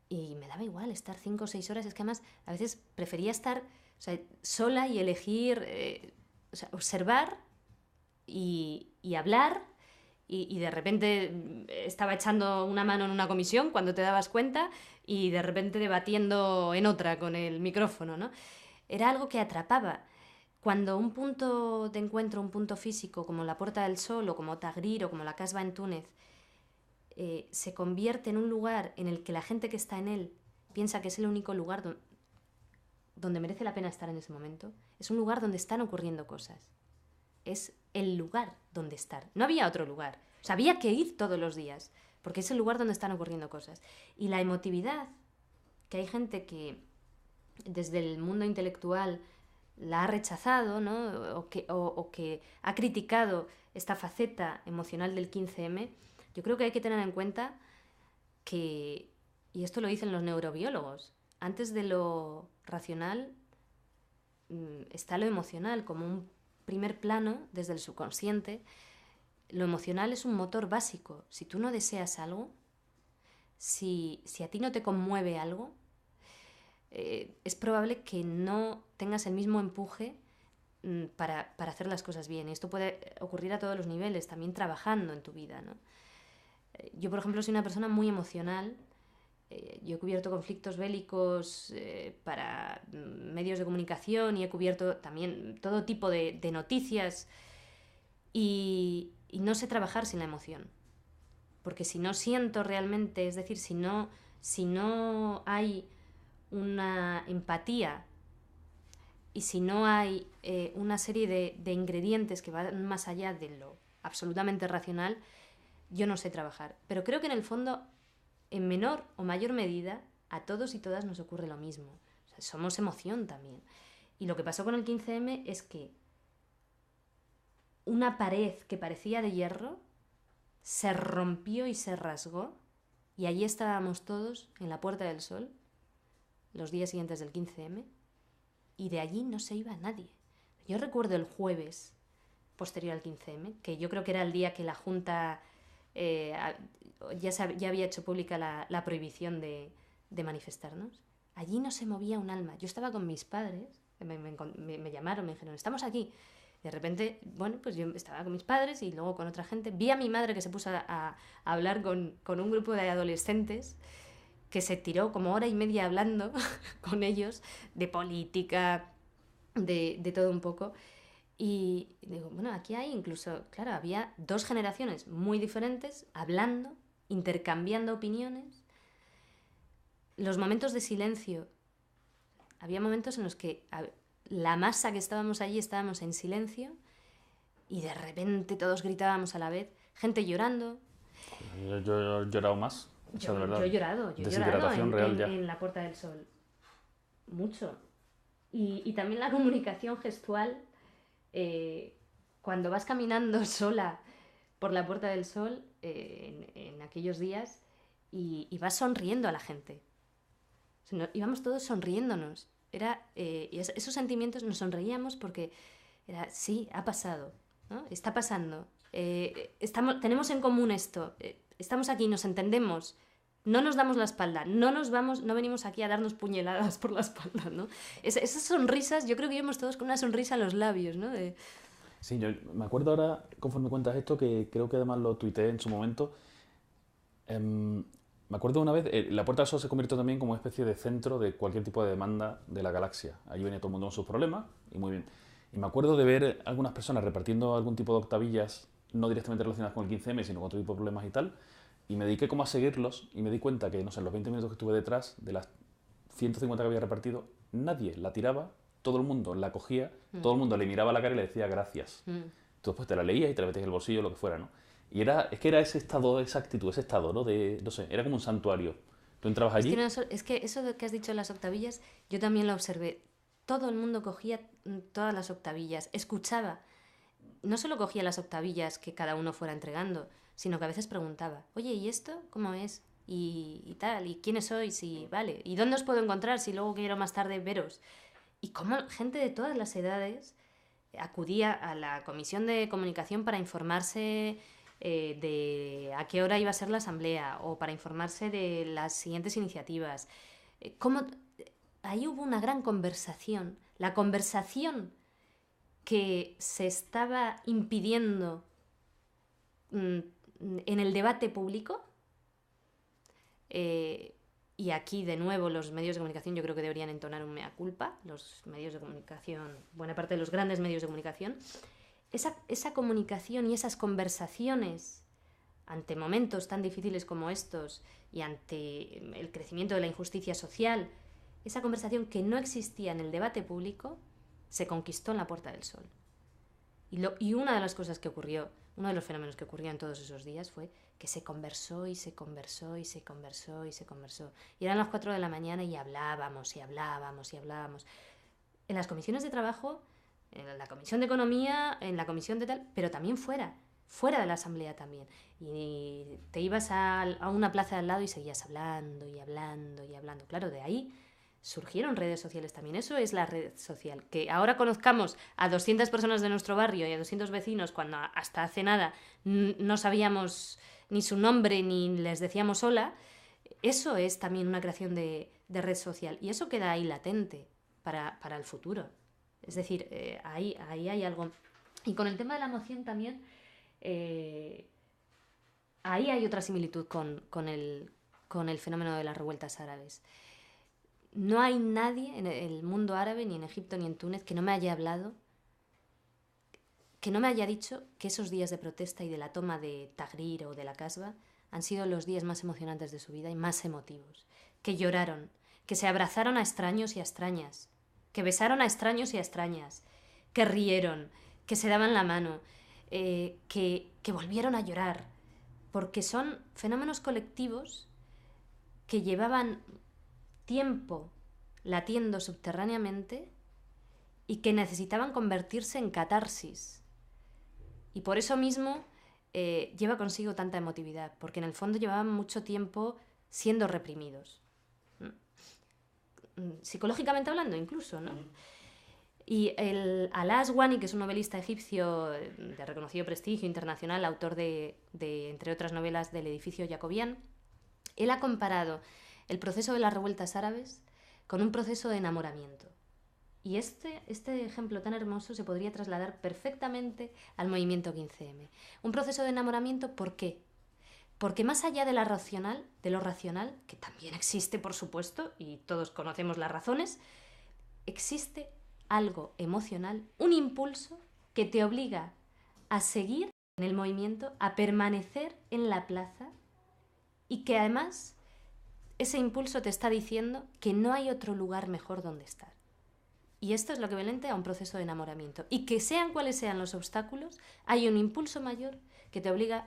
Y me daba igual estar 5 o 6 horas. Es que además a veces prefería estar, o sea, sola y elegir, o sea, observar y hablar. Y de repente estaba echando una mano en una comisión cuando te dabas cuenta y de repente debatiendo en otra con el micrófono, ¿no? Era algo que atrapaba. Cuando un punto de encuentro, un punto físico como la Puerta del Sol o como Tagrir o como la Casbah en Túnez, se convierte en un lugar en el que la gente que está en él piensa que es el único lugar donde merece la pena estar en ese momento, es un lugar donde están ocurriendo cosas. Es el lugar donde estar. No había otro lugar. O sea, había que ir todos los días, porque es el lugar donde están ocurriendo cosas. Y la emotividad, que hay gente que desde el mundo intelectual la ha rechazado, ¿no? o que ha criticado esta faceta emocional del 15M, yo creo que hay que tener en cuenta que, y esto lo dicen los neurobiólogos, antes de lo racional está lo emocional como un primer plano desde el subconsciente. Lo emocional es un motor básico. Si tú no deseas algo, si a ti no te conmueve algo, es probable que no tengas el mismo empuje para hacer las cosas bien. Y esto puede ocurrir a todos los niveles, también trabajando en tu vida, ¿no? Yo, por ejemplo, soy una persona muy emocional. Yo he cubierto conflictos bélicos para medios de comunicación y he cubierto también todo tipo de noticias y no sé trabajar sin la emoción. Porque si no siento realmente, es decir, si no hay una empatía y si no hay una serie de ingredientes que van más allá de lo absolutamente racional, yo no sé trabajar. Pero creo que en el fondo, en menor o mayor medida, a todos y todas nos ocurre lo mismo. O sea, somos emoción también. Y lo que pasó con el 15M es que una pared que parecía de hierro se rompió y se rasgó y allí estábamos todos en la Puerta del Sol los días siguientes del 15M y de allí no se iba nadie. Yo recuerdo el jueves posterior al 15M, que yo creo que era el día que la Junta ya había hecho pública la prohibición de manifestarnos. Allí no se movía un alma. Yo estaba con mis padres, me llamaron, me dijeron, estamos aquí. De repente, bueno, pues yo estaba con mis padres y luego con otra gente. Vi a mi madre que se puso a hablar con un grupo de adolescentes que se tiró como hora y media hablando con ellos de política, de todo un poco. Y digo, bueno, aquí hay incluso, claro, había 2 generaciones muy diferentes hablando, intercambiando opiniones. Los momentos de silencio, había momentos en los que la masa que estábamos allí estábamos en silencio y de repente todos gritábamos a la vez, gente llorando. Yo he llorado más. Yo he llorado en la Puerta del Sol. Mucho. Y también la comunicación gestual. Cuando vas caminando sola por la Puerta del Sol en aquellos días y vas sonriendo a la gente. Íbamos todos sonriéndonos. Esos sentimientos, nos sonreíamos porque Era, sí, ha pasado, ¿no? Está pasando. Tenemos en común esto. Estamos aquí, nos entendemos. No nos damos la espalda, no venimos aquí a darnos puñaladas por la espalda, ¿no? Esas sonrisas, yo creo que íbamos todos con una sonrisa en los labios, ¿no? Sí, yo me acuerdo ahora, conforme cuentas esto, que creo que además lo tuiteé en su momento. Me acuerdo una vez, la Puerta del Sol se convirtió también como una especie de centro de cualquier tipo de demanda de la galaxia. Allí venía todo el mundo con sus problemas y muy bien. Y me acuerdo de ver algunas personas repartiendo algún tipo de octavillas, no directamente relacionadas con el 15M, sino con otro tipo de problemas y tal. Y me dediqué como a seguirlos y me di cuenta que, no sé, en los 20 minutos que estuve detrás, de las 150 que había repartido, nadie la tiraba, todo el mundo la cogía, todo el mundo le miraba a la cara y le decía gracias. Entonces pues te la leías y te la metías en el bolsillo, lo que fuera, ¿no? Y es que era ese estado, esa actitud, ese estado, ¿no? No sé, era como un santuario. Tú entrabas allí... Es que eso de que has dicho de las octavillas, yo también lo observé. Todo el mundo cogía todas las octavillas, escuchaba. No solo cogía las octavillas que cada uno fuera entregando, sino que a veces preguntaba, oye, ¿y esto cómo es? Y tal, ¿y quiénes sois? Y vale, ¿y dónde os puedo encontrar si luego quiero más tarde veros? Y cómo gente de todas las edades acudía a la comisión de comunicación para informarse de a qué hora iba a ser la asamblea o para informarse de las siguientes iniciativas. Ahí hubo una gran conversación. La conversación que se estaba impidiendo en el debate público, y aquí de nuevo los medios de comunicación yo creo que deberían entonar un mea culpa, los medios de comunicación, buena parte de los grandes medios de comunicación, esa comunicación y esas conversaciones ante momentos tan difíciles como estos y ante el crecimiento de la injusticia social, esa conversación que no existía en el debate público, se conquistó en la Puerta del Sol. Y una de las cosas que ocurrió, uno de los fenómenos que ocurrió en todos esos días fue que se conversó y se conversó y se conversó y se conversó. Y eran las 4 de la mañana y hablábamos y hablábamos y hablábamos. En las comisiones de trabajo, en la comisión de economía, en la comisión de tal, pero también fuera de la asamblea también. Y te ibas a una plaza de al lado y seguías hablando y hablando y hablando. Claro, de ahí surgieron redes sociales también. Eso es la red social. Que ahora conozcamos a 200 personas de nuestro barrio y a 200 vecinos cuando hasta hace nada no sabíamos ni su nombre ni les decíamos hola, eso es también una creación de red social. Y eso queda ahí latente para el futuro. Es decir, ahí hay algo. Y con el tema de la moción también, ahí hay otra similitud con el fenómeno de las revueltas árabes. No hay nadie en el mundo árabe, ni en Egipto, ni en Túnez, que no me haya hablado, que no me haya dicho que esos días de protesta y de la toma de Tahrir o de la Kasbah han sido los días más emocionantes de su vida y más emotivos. Que lloraron, que se abrazaron a extraños y a extrañas, que besaron a extraños y a extrañas, que rieron, que se daban la mano, que volvieron a llorar, porque son fenómenos colectivos que llevaban tiempo latiendo subterráneamente y que necesitaban convertirse en catarsis. Y por eso mismo lleva consigo tanta emotividad, porque en el fondo llevaban mucho tiempo siendo reprimidos. Psicológicamente hablando incluso, ¿no? Y Alaa Aswany, que es un novelista egipcio de reconocido prestigio internacional, autor de entre otras novelas, del edificio jacobián, él ha comparado el proceso de las revueltas árabes con un proceso de enamoramiento. Y este ejemplo tan hermoso se podría trasladar perfectamente al movimiento 15M. Un proceso de enamoramiento, ¿por qué? Porque más allá de lo racional, que también existe, por supuesto, y todos conocemos las razones, existe algo emocional, un impulso que te obliga a seguir en el movimiento, a permanecer en la plaza y que además ese impulso te está diciendo que no hay otro lugar mejor donde estar. Y esto es lo que violenta a un proceso de enamoramiento. Y que sean cuales sean los obstáculos, hay un impulso mayor que te obliga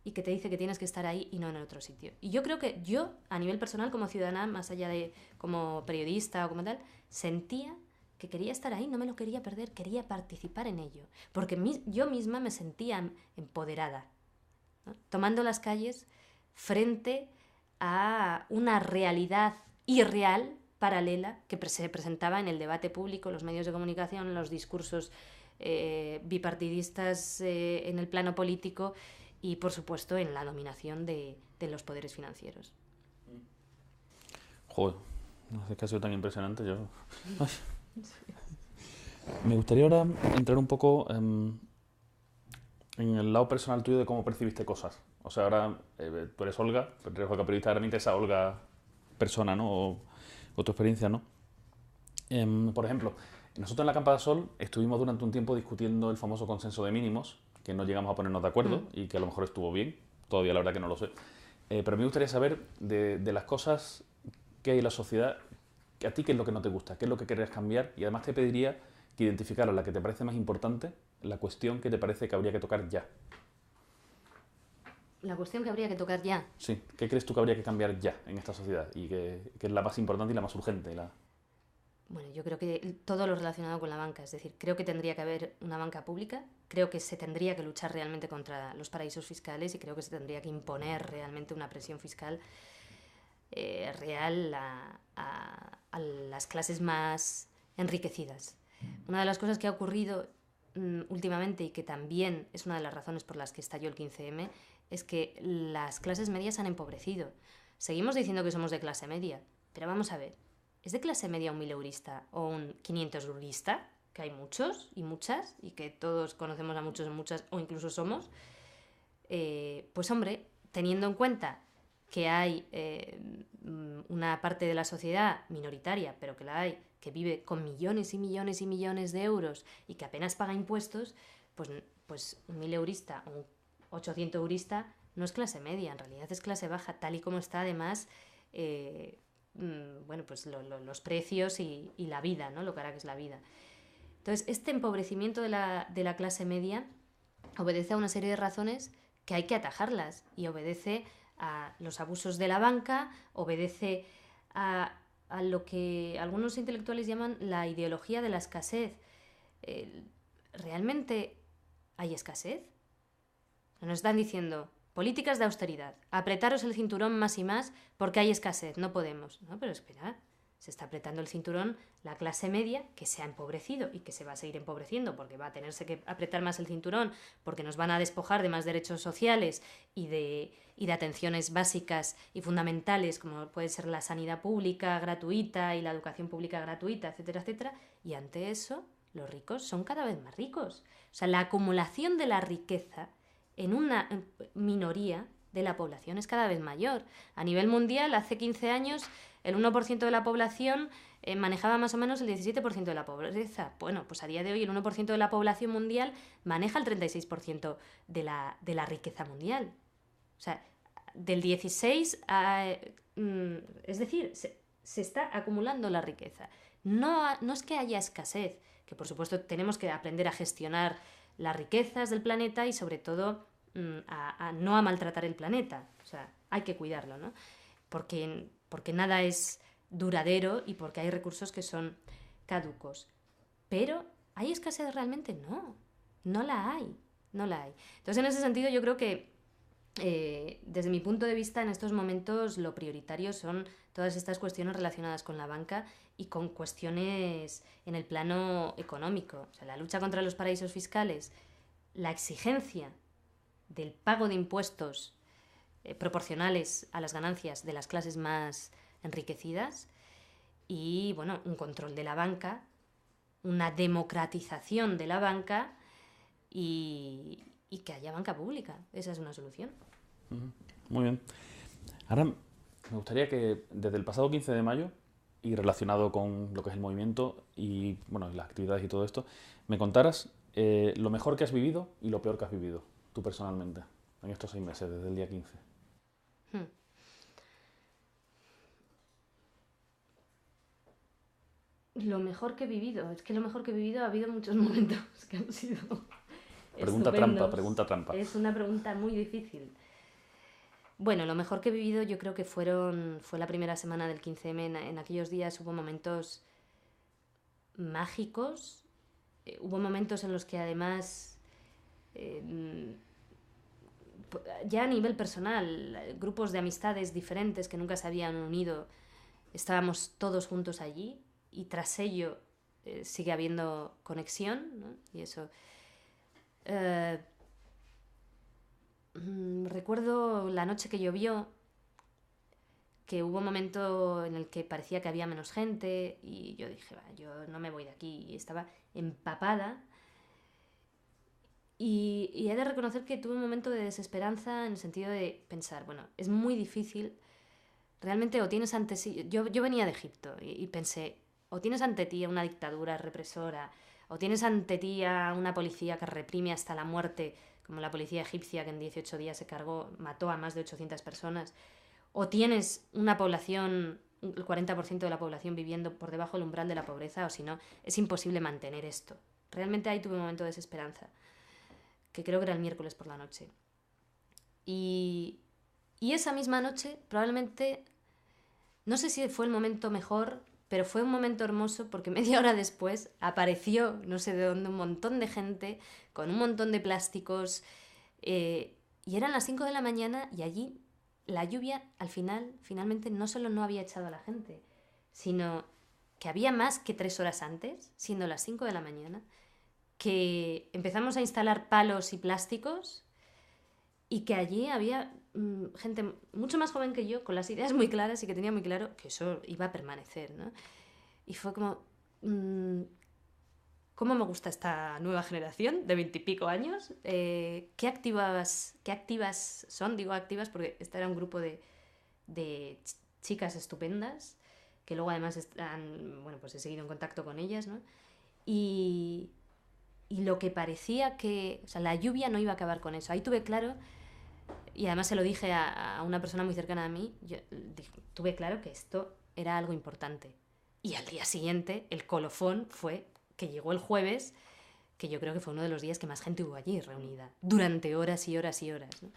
y que te dice que tienes que estar ahí y no en otro sitio. Y yo creo que yo, a nivel personal, como ciudadana, más allá de como periodista o como tal, sentía que quería estar ahí, no me lo quería perder, quería participar en ello. Porque yo misma me sentía empoderada, ¿no? Tomando las calles frente a una realidad irreal, paralela, que se presentaba en el debate público, los medios de comunicación, los discursos bipartidistas en el plano político y, por supuesto, en la dominación de los poderes financieros. Joder, no sé qué ha sido tan impresionante. Yo... Ay. Me gustaría ahora entrar un poco en el lado personal tuyo de cómo percibiste cosas. O sea, ahora tú eres Olga periodista, ahora me interesa Olga persona, ¿no? O tu experiencia, ¿no? Por ejemplo, nosotros en la Campa de Sol estuvimos durante un tiempo discutiendo el famoso consenso de mínimos, que no llegamos a ponernos de acuerdo y que a lo mejor estuvo bien, todavía la verdad que no lo sé. Pero me gustaría saber de las cosas que hay en la sociedad, a ti qué es lo que no te gusta, qué es lo que querrías cambiar, y además te pediría que identificaras la que te parece más importante, la cuestión que te parece que habría que tocar ya. La cuestión que habría que tocar ya. Sí, ¿qué crees tú que habría que cambiar ya en esta sociedad? Y que es la más importante y la más urgente. Bueno, yo creo que todo lo relacionado con la banca, es decir, creo que tendría que haber una banca pública, creo que se tendría que luchar realmente contra los paraísos fiscales y creo que se tendría que imponer realmente una presión fiscal real a las clases más enriquecidas. Una de las cosas que ha ocurrido últimamente y que también es una de las razones por las que estalló el 15M es que las clases medias han empobrecido. Seguimos diciendo que somos de clase media, pero vamos a ver, ¿es de clase media un 1000eurista o un 500eurista? Que hay muchos y muchas y que todos conocemos a muchos y muchas o incluso somos. Pues hombre, teniendo en cuenta que hay una parte de la sociedad minoritaria, pero que la hay, que vive con millones y millones y millones de euros y que apenas paga impuestos, pues un 1000eurista o un 800eurista no es clase media, en realidad es clase baja, tal y como está además bueno, pues los precios y la vida, ¿no? Lo cara que es la vida. Entonces, este empobrecimiento de la clase media obedece a una serie de razones que hay que atajarlas y obedece a los abusos de la banca, obedece a lo que algunos intelectuales llaman la ideología de la escasez. ¿Realmente hay escasez? Nos están diciendo políticas de austeridad, apretaros el cinturón más y más porque hay escasez, no podemos. No, pero esperad, se está apretando el cinturón la clase media que se ha empobrecido y que se va a seguir empobreciendo porque va a tenerse que apretar más el cinturón porque nos van a despojar de más derechos sociales y de atenciones básicas y fundamentales como puede ser la sanidad pública gratuita y la educación pública gratuita, etcétera, etcétera. Y ante eso, los ricos son cada vez más ricos. O sea, la acumulación de la riqueza en una minoría de la población es cada vez mayor. A nivel mundial, hace 15 años, el 1% de la población manejaba más o menos el 17% de la pobreza. Bueno, pues a día de hoy el 1% de la población mundial maneja el 36% de la riqueza mundial. O sea, del 16 a... es decir, se está acumulando la riqueza. No es que haya escasez, que por supuesto tenemos que aprender a gestionar las riquezas del planeta y sobre todo no a maltratar el planeta. O sea, hay que cuidarlo, ¿no? Porque nada es duradero y porque hay recursos que son caducos. Pero ¿hay escasez realmente? No la hay. Entonces, en ese sentido, yo creo que desde mi punto de vista, en estos momentos lo prioritario son todas estas cuestiones relacionadas con la banca y con cuestiones en el plano económico. O sea, la lucha contra los paraísos fiscales, la exigencia del pago de impuestos proporcionales a las ganancias de las clases más enriquecidas y, bueno, un control de la banca, una democratización de la banca y que haya banca pública. Esa es una solución. Muy bien. Ahora me gustaría que desde el pasado 15 de mayo y relacionado con lo que es el movimiento y bueno, las actividades y todo esto, me contaras lo mejor que has vivido y lo peor que has vivido, tú personalmente, en estos 6 meses, desde el día 15. Lo mejor que he vivido, es que lo mejor que he vivido ha habido muchos momentos que han sido pregunta trampa. Es una pregunta muy difícil. Bueno, lo mejor que he vivido yo creo que fue la primera semana del 15M. En aquellos días hubo momentos mágicos, hubo momentos en los que además, ya a nivel personal, grupos de amistades diferentes que nunca se habían unido, estábamos todos juntos allí y tras ello sigue habiendo conexión, ¿no? Y eso... recuerdo la noche que llovió, que hubo un momento en el que parecía que había menos gente y yo dije, yo no me voy de aquí, y estaba empapada. Y he de reconocer que tuve un momento de desesperanza en el sentido de pensar, bueno, es muy difícil, realmente o tienes ante sí... Yo venía de Egipto y pensé, o tienes ante ti a una dictadura represora, o tienes ante ti a una policía que reprime hasta la muerte, como la policía egipcia que en 18 días mató a más de 800 personas, o tienes una población, el 40% de la población viviendo por debajo del umbral de la pobreza, o si no, es imposible mantener esto. Realmente ahí tuve un momento de desesperanza, que creo que era el miércoles por la noche. Y esa misma noche, probablemente, no sé si fue el momento mejor, pero fue un momento hermoso porque media hora después apareció, no sé de dónde, un montón de gente con un montón de plásticos, y eran las 5 de la mañana y allí la lluvia finalmente no solo no había echado a la gente, sino que había más que 3 horas antes, siendo las 5 de la mañana, que empezamos a instalar palos y plásticos y que allí había gente mucho más joven que yo, con las ideas muy claras y que tenía muy claro que eso iba a permanecer, ¿no? Y fue como... ¿cómo me gusta esta nueva generación de 20 y pico años? ¿Qué activas son? Digo activas porque este era un grupo de chicas estupendas que luego además bueno, pues he seguido en contacto con ellas, ¿no? Y lo que parecía que... O sea, la lluvia no iba a acabar con eso. Ahí tuve claro, y además se lo dije a una persona muy cercana a mí, tuve claro que esto era algo importante. Y al día siguiente, el colofón fue que llegó el jueves, que yo creo que fue uno de los días que más gente hubo allí reunida, durante horas y horas y horas, ¿no?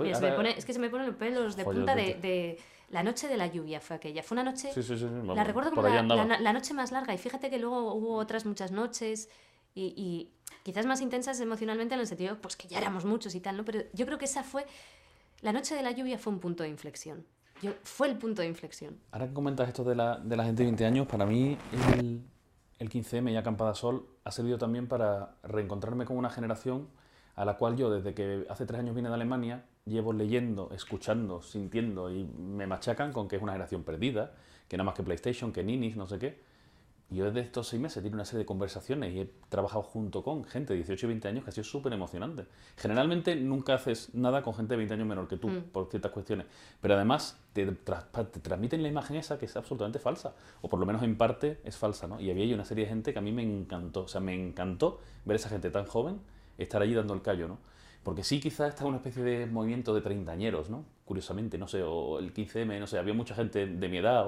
Mira, es que se me ponen los pelos de punta de... La noche de la lluvia fue aquella. Fue una noche... Sí, vamos, la recuerdo como la noche más larga. Y fíjate que luego hubo otras muchas noches y quizás más intensas emocionalmente en el sentido pues que ya éramos muchos y tal, ¿no? Pero yo creo que esa fue... La noche de la lluvia fue un punto de inflexión. Fue el punto de inflexión. Ahora que comentas esto de la gente de 20 años, para mí el 15M y Acampada Sol ha servido también para reencontrarme con una generación a la cual yo, desde que hace 3 años vine de Alemania, llevo leyendo, escuchando, sintiendo y me machacan con que es una generación perdida, que nada más que PlayStation, que ninis, no sé qué. Y yo desde estos 6 meses he tenido una serie de conversaciones y he trabajado junto con gente de 18 y 20 años que ha sido súper emocionante. Generalmente nunca haces nada con gente de 20 años menor que tú, por ciertas cuestiones. Pero además te transmiten la imagen esa que es absolutamente falsa. O por lo menos en parte es falsa, ¿no? Y había ahí una serie de gente que a mí me encantó. O sea, me encantó ver a esa gente tan joven estar allí dando el callo, ¿no? Porque sí, quizás está una especie de movimiento de treintañeros, ¿no? Curiosamente, no sé, o el 15M, no sé, había mucha gente de mi edad,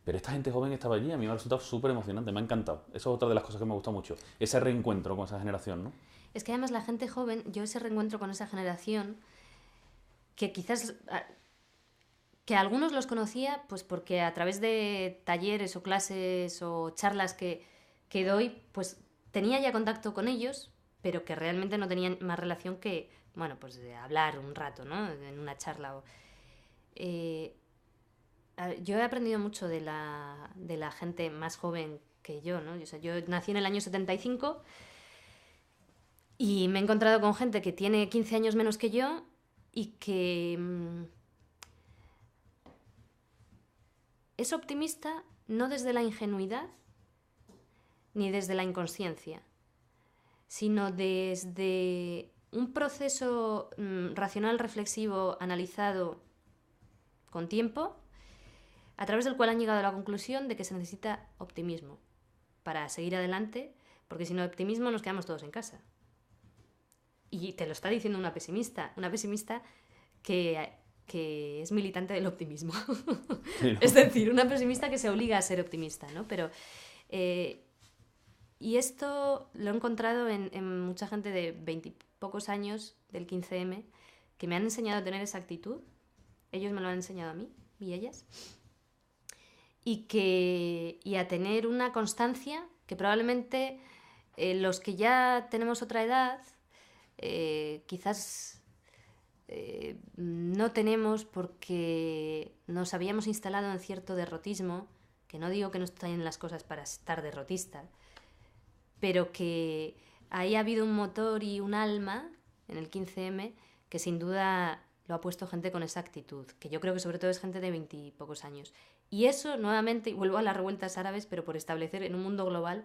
pero esta gente joven estaba allí, a mí me ha resultado súper emocionante, me ha encantado. Eso es otra de las cosas que me gusta mucho, ese reencuentro con esa generación, ¿no? Es que además la gente joven, yo ese reencuentro con esa generación, que quizás... que algunos los conocía pues porque a través de talleres o clases o charlas que doy, pues tenía ya contacto con ellos, pero que realmente no tenían más relación que, bueno, pues de hablar un rato, ¿no? En una charla. Yo he aprendido mucho de la gente más joven que yo, ¿no? O sea, yo nací en el año 75 y me he encontrado con gente que tiene 15 años menos que yo y que es optimista no desde la ingenuidad ni desde la inconsciencia, sino desde un proceso racional, reflexivo, analizado con tiempo, a través del cual han llegado a la conclusión de que se necesita optimismo para seguir adelante, porque sin optimismo nos quedamos todos en casa. Y te lo está diciendo una pesimista que es militante del optimismo. Sí, ¿no? Es decir, una pesimista que se obliga a ser optimista, ¿no? Pero, y esto lo he encontrado en mucha gente de 20 y pocos años del 15M que me han enseñado a tener esa actitud. Ellos me lo han enseñado a mí y ellas. Y a tener una constancia que probablemente los que ya tenemos otra edad quizás no tenemos porque nos habíamos instalado en cierto derrotismo, que no digo que no estén las cosas para estar derrotista, pero que ahí ha habido un motor y un alma en el 15M que sin duda lo ha puesto gente con esa actitud, que yo creo que sobre todo es gente de 20 y pocos años. Y eso, nuevamente, y vuelvo a las revueltas árabes, pero por establecer en un mundo global,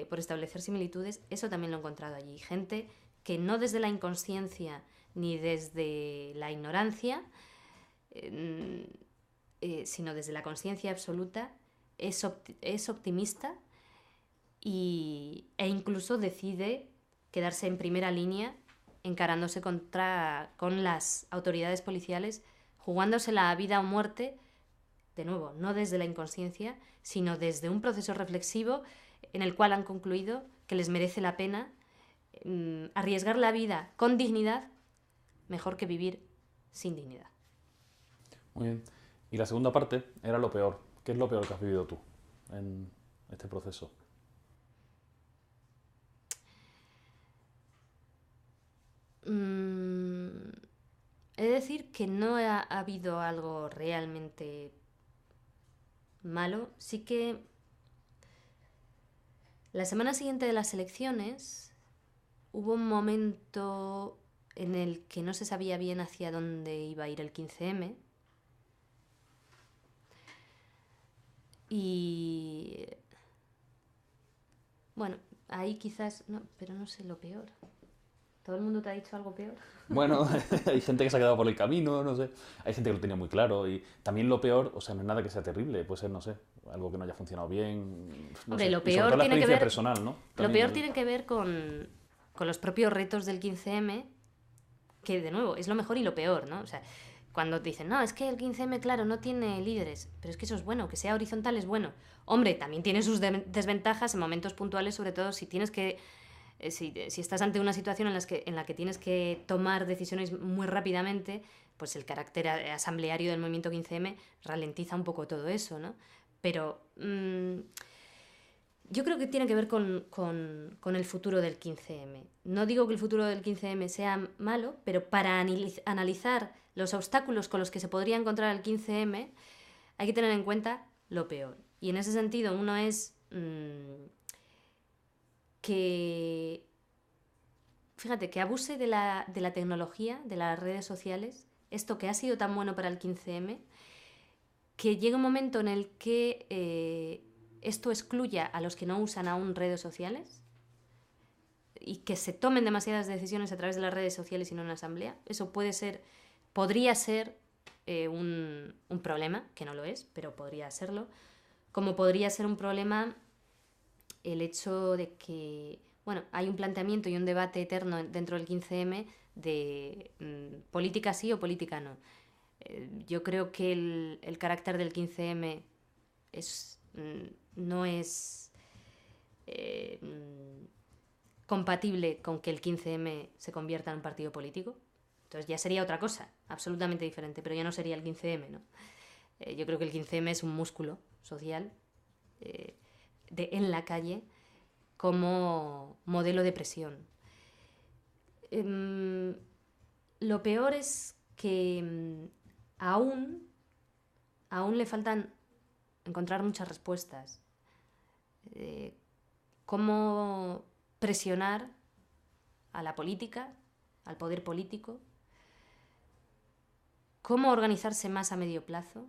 por establecer similitudes, eso también lo he encontrado allí. Gente que no desde la inconsciencia ni desde la ignorancia, sino desde la conciencia absoluta, es optimista e incluso decide quedarse en primera línea encarándose con las autoridades policiales, jugándose la vida o muerte, de nuevo, no desde la inconsciencia, sino desde un proceso reflexivo en el cual han concluido que les merece la pena arriesgar la vida con dignidad mejor que vivir sin dignidad. Muy bien. Y la segunda parte era lo peor. ¿Qué es lo peor que has vivido tú en este proceso? He de decir que no ha habido algo realmente malo. Sí que la semana siguiente de las elecciones hubo un momento en el que no se sabía bien hacia dónde iba a ir el 15M. Y bueno, ahí quizás, no, pero no sé lo peor. ¿Todo el mundo te ha dicho algo peor? Bueno, hay gente que se ha quedado por el camino, no sé. Hay gente que lo tenía muy claro. Y también lo peor, o sea, no es nada que sea terrible. Puede ser, no sé, algo que no haya funcionado bien. No Hombre, sé. lo Y sobre peor todo la tiene que experiencia ver, personal, ¿no? lo También peor tiene que ver con los propios retos del 15M, que de nuevo es lo mejor y lo peor, ¿no? O sea, cuando te dicen, no, es que el 15M, claro, no tiene líderes, pero es que eso es bueno, que sea horizontal es bueno. Hombre, también tiene sus desventajas en momentos puntuales, sobre todo si tienes que si estás ante una situación en la que tienes que tomar decisiones muy rápidamente, pues el carácter asambleario del movimiento 15M ralentiza un poco todo eso, ¿no? Pero yo creo que tiene que ver con el futuro del 15M. No digo que el futuro del 15M sea malo, pero para analizar los obstáculos con los que se podría encontrar el 15M hay que tener en cuenta lo peor. Y en ese sentido, uno es que, fíjate, que abuse de la tecnología, de las redes sociales, esto que ha sido tan bueno para el 15M, que llegue un momento en el que esto excluya a los que no usan aún redes sociales y que se tomen demasiadas decisiones a través de las redes sociales y no en la asamblea. Eso podría ser un problema, que no lo es, pero podría serlo, como podría ser un problema el hecho de que, bueno, hay un planteamiento y un debate eterno dentro del 15M de política sí o política no. Yo creo que el carácter del 15M no es compatible con que el 15M se convierta en un partido político. Entonces ya sería otra cosa, absolutamente diferente, pero ya no sería el 15M, ¿no? Yo creo que el 15M es un músculo social en la calle como modelo de presión. Lo peor es que aún le faltan encontrar muchas respuestas. Cómo presionar a la política, al poder político, cómo organizarse más a medio plazo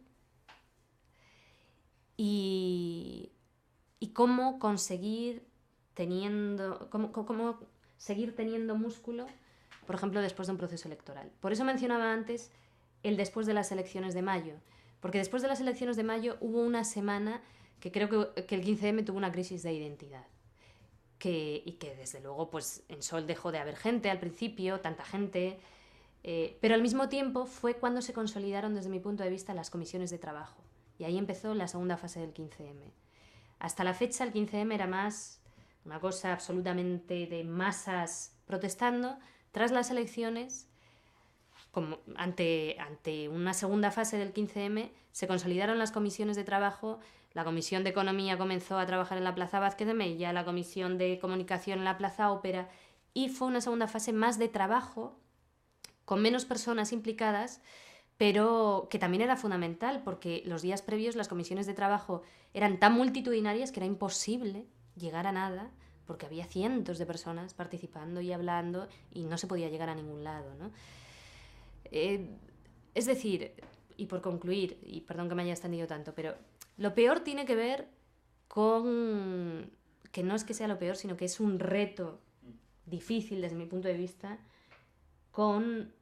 y cómo conseguir cómo seguir teniendo músculo, por ejemplo, después de un proceso electoral. Por eso mencionaba antes el después de las elecciones de mayo, porque después de las elecciones de mayo hubo una semana que creo que el 15M tuvo una crisis de identidad. Y que desde luego pues en Sol dejó de haber gente al principio, tanta gente, pero al mismo tiempo fue cuando se consolidaron desde mi punto de vista las comisiones de trabajo y ahí empezó la segunda fase del 15M. Hasta la fecha el 15M era más una cosa absolutamente de masas protestando. Tras las elecciones, como ante una segunda fase del 15M, se consolidaron las comisiones de trabajo. La Comisión de Economía comenzó a trabajar en la Plaza Vázquez de Mella, la Comisión de Comunicación en la Plaza Ópera, y fue una segunda fase más de trabajo, con menos personas implicadas, pero que también era fundamental, porque los días previos las comisiones de trabajo eran tan multitudinarias que era imposible llegar a nada porque había cientos de personas participando y hablando y no se podía llegar a ningún lado, ¿no? Es decir, y por concluir, y perdón que me haya extendido tanto, pero lo peor tiene que ver con que no es que sea lo peor, sino que es un reto difícil desde mi punto de vista con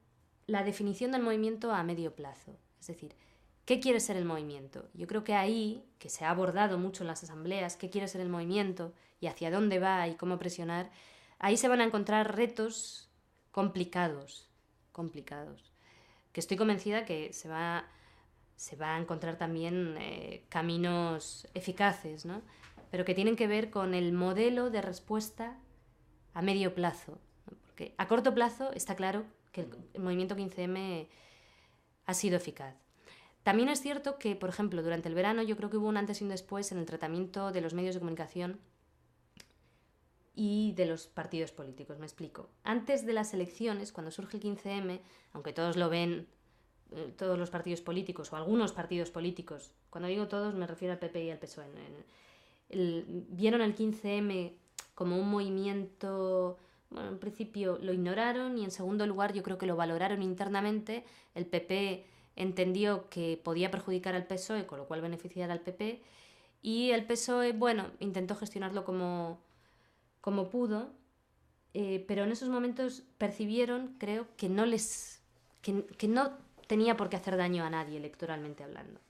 la definición del movimiento a medio plazo. Es decir, ¿qué quiere ser el movimiento? Yo creo que ahí, que se ha abordado mucho en las asambleas, qué quiere ser el movimiento y hacia dónde va y cómo presionar, ahí se van a encontrar retos complicados, que estoy convencida que se va a encontrar también caminos eficaces, ¿no? Pero que tienen que ver con el modelo de respuesta a medio plazo, ¿no? Porque a corto plazo está claro que el movimiento 15M ha sido eficaz. También es cierto que, por ejemplo, durante el verano yo creo que hubo un antes y un después en el tratamiento de los medios de comunicación y de los partidos políticos. Me explico. Antes de las elecciones, cuando surge el 15M, aunque todos lo ven, todos los partidos políticos o algunos partidos políticos, cuando digo todos me refiero al PP y al PSOE, vieron el 15M como un movimiento, bueno, en principio lo ignoraron y en segundo lugar yo creo que lo valoraron internamente. El PP entendió que podía perjudicar al PSOE, con lo cual beneficiar al PP, y el PSOE, bueno, intentó gestionarlo como pudo, pero en esos momentos percibieron, creo, que no tenía por qué hacer daño a nadie electoralmente hablando.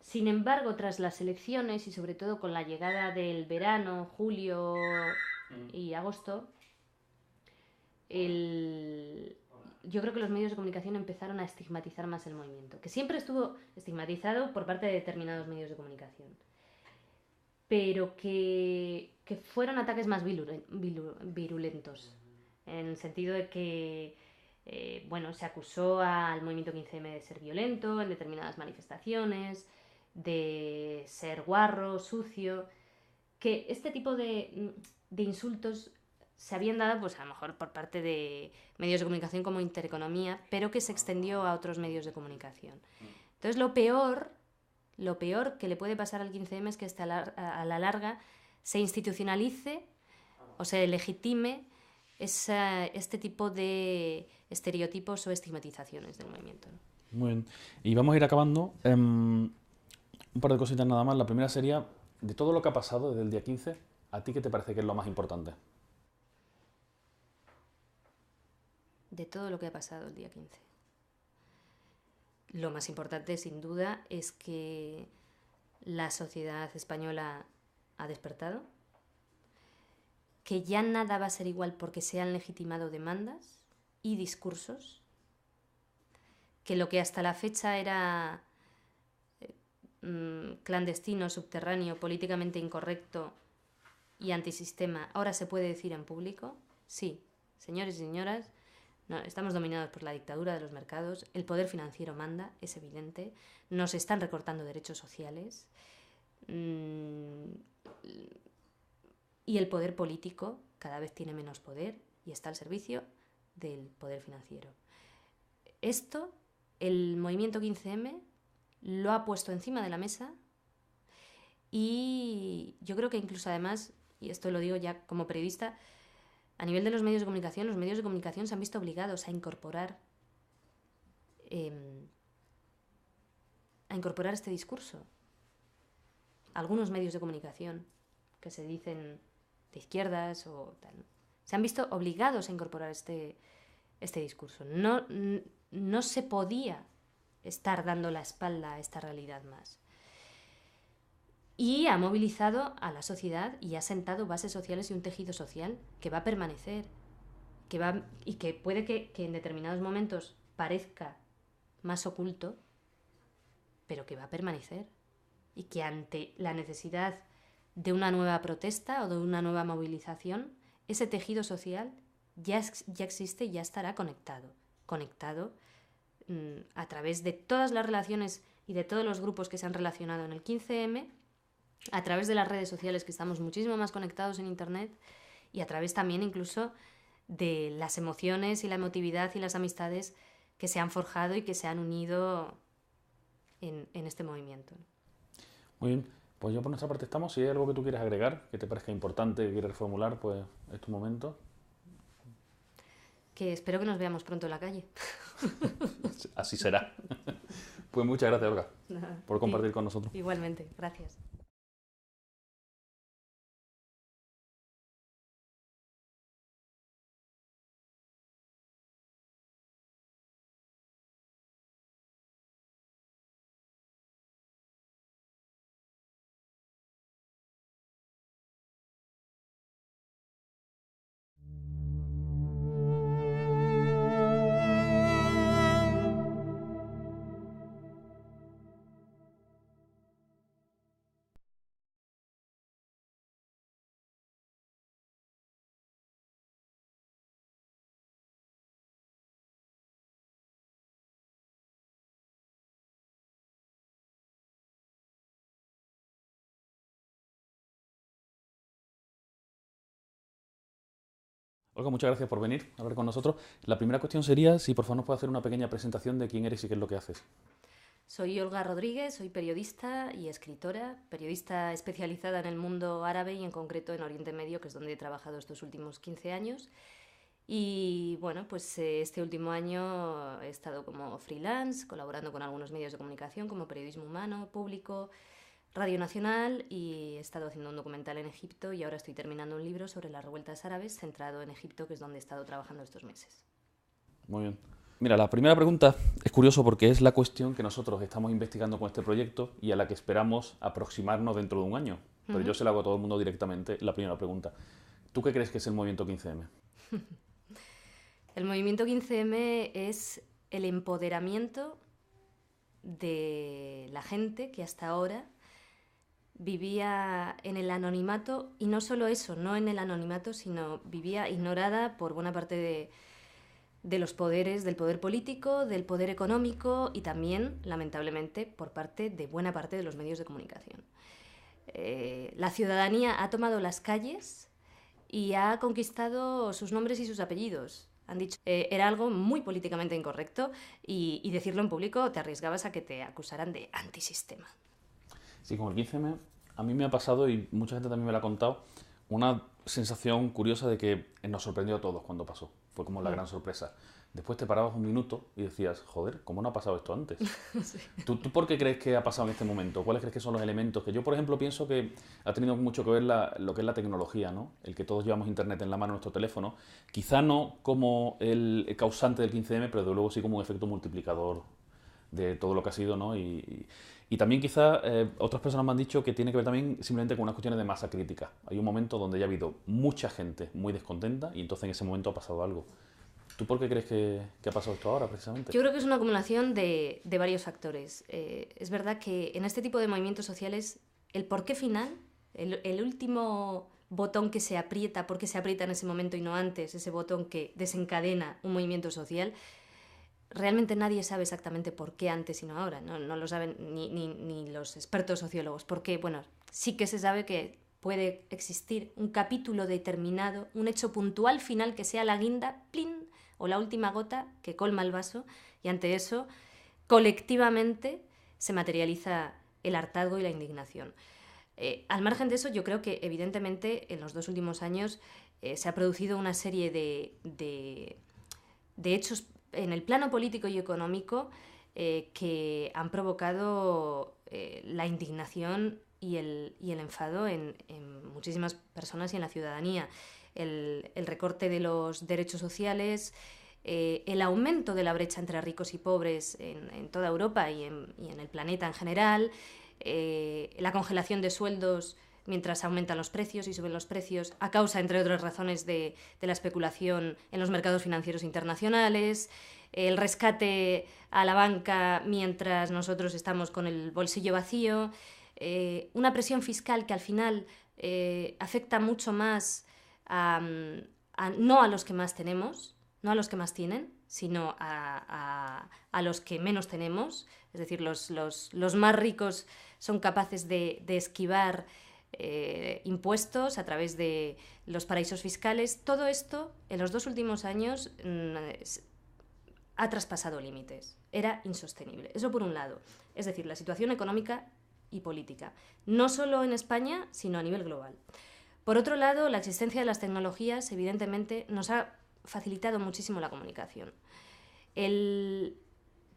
Sin embargo, tras las elecciones y sobre todo con la llegada del verano, julio y agosto, yo creo que los medios de comunicación empezaron a estigmatizar más el movimiento, que siempre estuvo estigmatizado por parte de determinados medios de comunicación, pero que fueron ataques más virulentos, en el sentido de que se acusó al movimiento 15M de ser violento en determinadas manifestaciones, de ser guarro, sucio, que este tipo de insultos se habían dado, pues a lo mejor por parte de medios de comunicación como Intereconomía, pero que se extendió a otros medios de comunicación. Entonces lo peor que le puede pasar al 15M es que a la larga se institucionalice o se legitime este tipo de estereotipos o estigmatizaciones del movimiento, ¿no? Muy bien. Y vamos a ir acabando. Un par de cositas nada más. La primera sería, de todo lo que ha pasado desde el día 15, ¿a ti qué te parece que es lo más importante? De todo lo que ha pasado el día 15. Lo más importante, sin duda, es que la sociedad española ha despertado, que ya nada va a ser igual porque se han legitimado demandas y discursos, que lo que hasta la fecha era clandestino, subterráneo, políticamente incorrecto y antisistema, ahora se puede decir en público. Sí, señores y señoras, no, estamos dominados por la dictadura de los mercados, el poder financiero manda, es evidente, nos están recortando derechos sociales y el poder político cada vez tiene menos poder y está al servicio del poder financiero. Esto, el movimiento 15M lo ha puesto encima de la mesa y yo creo que incluso además, y esto lo digo ya como periodista, a nivel de los medios de comunicación se han visto obligados a incorporar este discurso. Algunos medios de comunicación que se dicen de izquierdas o tal, se han visto obligados a incorporar este discurso. No se podía estar dando la espalda a esta realidad más. Y ha movilizado a la sociedad y ha sentado bases sociales y un tejido social que va a permanecer, y que puede que en determinados momentos parezca más oculto, pero que va a permanecer. Y que ante la necesidad de una nueva protesta o de una nueva movilización, ese tejido social ya existe y ya estará conectado a través de todas las relaciones y de todos los grupos que se han relacionado en el 15M, a través de las redes sociales, que estamos muchísimo más conectados en Internet, y a través también incluso de las emociones y la emotividad y las amistades que se han forjado y que se han unido en este movimiento. Muy bien. Pues yo por nuestra parte estamos. Si hay algo que tú quieras agregar, que te parezca importante, que quieras reformular, pues es tu momento. Que espero que nos veamos pronto en la calle. Así será. Pues muchas gracias, Olga, por compartir con nosotros. Igualmente, gracias. Olga, muchas gracias por venir a hablar con nosotros. La primera cuestión sería si por favor nos puede hacer una pequeña presentación de quién eres y qué es lo que haces. Soy Olga Rodríguez, soy periodista y escritora, periodista especializada en el mundo árabe y en concreto en Oriente Medio, que es donde he trabajado estos últimos 15 años. Y bueno, pues este último año he estado como freelance, colaborando con algunos medios de comunicación como Periodismo Humano, Público, Radio Nacional, y he estado haciendo un documental en Egipto y ahora estoy terminando un libro sobre las revueltas árabes centrado en Egipto, que es donde he estado trabajando estos meses. Muy bien. Mira, la primera pregunta es curioso porque es la cuestión que nosotros estamos investigando con este proyecto y a la que esperamos aproximarnos dentro de un año. Pero yo se la hago a todo el mundo directamente la primera pregunta. ¿Tú qué crees que es el movimiento 15M? El movimiento 15M es el empoderamiento de la gente que hasta ahora vivía en el anonimato, y no solo eso, no en el anonimato, sino vivía ignorada por buena parte de los poderes, del poder político, del poder económico y también, lamentablemente, por parte de buena parte de los medios de comunicación. La ciudadanía ha tomado las calles y ha conquistado sus nombres y sus apellidos. Han dicho era algo muy políticamente incorrecto y decirlo en público te arriesgabas a que te acusaran de antisistema. Sí, con el 15M a mí me ha pasado, y mucha gente también me lo ha contado, una sensación curiosa de que nos sorprendió a todos cuando pasó. Fue como la gran sorpresa. Después te parabas un minuto y decías, joder, ¿cómo no ha pasado esto antes? Sí. ¿Tú por qué crees que ha pasado en este momento? ¿Cuáles crees que son los elementos? Que yo, por ejemplo, pienso que ha tenido mucho que ver lo que es la tecnología, ¿no? El que todos llevamos internet en la mano en nuestro teléfono. Quizá no como el causante del 15M, pero de luego sí como un efecto multiplicador de todo lo que ha sido, ¿no? Y también quizá otras personas me han dicho que tiene que ver también simplemente con unas cuestiones de masa crítica. Hay un momento donde ya ha habido mucha gente muy descontenta y entonces en ese momento ha pasado algo. ¿Tú por qué crees que ha pasado esto ahora, precisamente? Yo creo que es una acumulación de varios factores. Es verdad que en este tipo de movimientos sociales el porqué final, el último botón que se aprieta, porque se aprieta en ese momento y no antes, ese botón que desencadena un movimiento social, realmente nadie sabe exactamente por qué antes y no ahora. No lo saben ni los expertos sociólogos. Porque, bueno, sí que se sabe que puede existir un capítulo determinado, un hecho puntual final que sea la guinda, ¡plin!, o la última gota que colma el vaso, y ante eso, colectivamente, se materializa el hartazgo y la indignación. Al margen de eso, yo creo que, evidentemente, en los 2 últimos años se ha producido una serie de hechos en el plano político y económico que han provocado la indignación y el enfado en muchísimas personas y en la ciudadanía. El recorte de los derechos sociales, el aumento de la brecha entre ricos y pobres en toda Europa y en el planeta en general, la congelación de sueldos mientras aumentan los precios y suben los precios a causa, entre otras razones, de la especulación en los mercados financieros internacionales, el rescate a la banca mientras nosotros estamos con el bolsillo vacío, una presión fiscal que al final afecta mucho más no a los que más tenemos, no a los que más tienen, sino a los que menos tenemos. Es decir, los más ricos son capaces de esquivar impuestos a través de los paraísos fiscales. Todo esto en los 2 últimos años ha traspasado límites. Era insostenible. Eso por un lado. Es decir, la situación económica y política, no solo en España, sino a nivel global. Por otro lado, la existencia de las tecnologías, evidentemente, nos ha facilitado muchísimo la comunicación.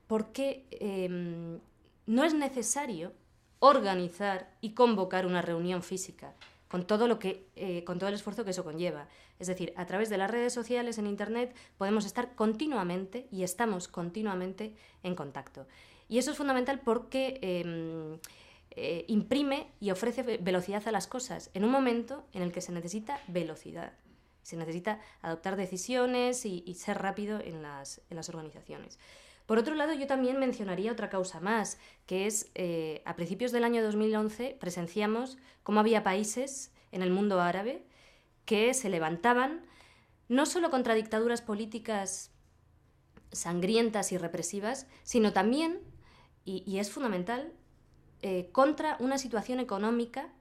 Porque no es necesario organizar y convocar una reunión física, con todo el esfuerzo que eso conlleva. Es decir, a través de las redes sociales, en Internet, podemos estar continuamente y estamos continuamente en contacto. Y eso es fundamental porque imprime y ofrece velocidad a las cosas en un momento en el que se necesita velocidad. Se necesita adoptar decisiones y ser rápido en las organizaciones. Por otro lado, yo también mencionaría otra causa más, que es a principios del año 2011 presenciamos cómo había países en el mundo árabe que se levantaban no solo contra dictaduras políticas sangrientas y represivas, sino también, y es fundamental, contra una situación económica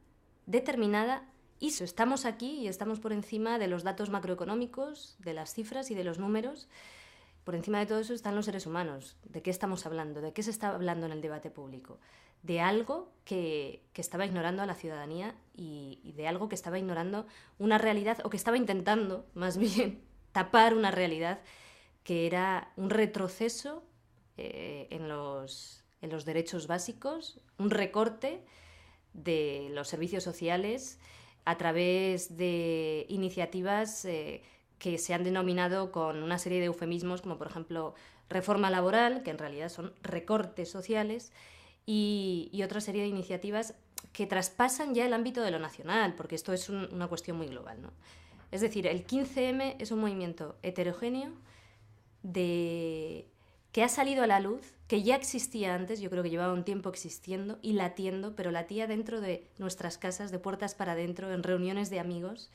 determinada. Y estamos aquí y estamos por encima de los datos macroeconómicos, de las cifras y de los números. Por encima de todo eso están los seres humanos. ¿De qué estamos hablando? ¿De qué se está hablando en el debate público? De algo que estaba ignorando a la ciudadanía y de algo que estaba ignorando una realidad, o que estaba intentando, más bien, tapar una realidad que era un retroceso en los derechos básicos, un recorte de los servicios sociales a través de iniciativas que se han denominado con una serie de eufemismos, como por ejemplo reforma laboral, que en realidad son recortes sociales, y otra serie de iniciativas que traspasan ya el ámbito de lo nacional, porque esto es una cuestión muy global, ¿no? Es decir, el 15M es un movimiento heterogéneo que ha salido a la luz, que ya existía antes, yo creo que llevaba un tiempo existiendo y latiendo, pero latía dentro de nuestras casas, de puertas para adentro, en reuniones de amigos.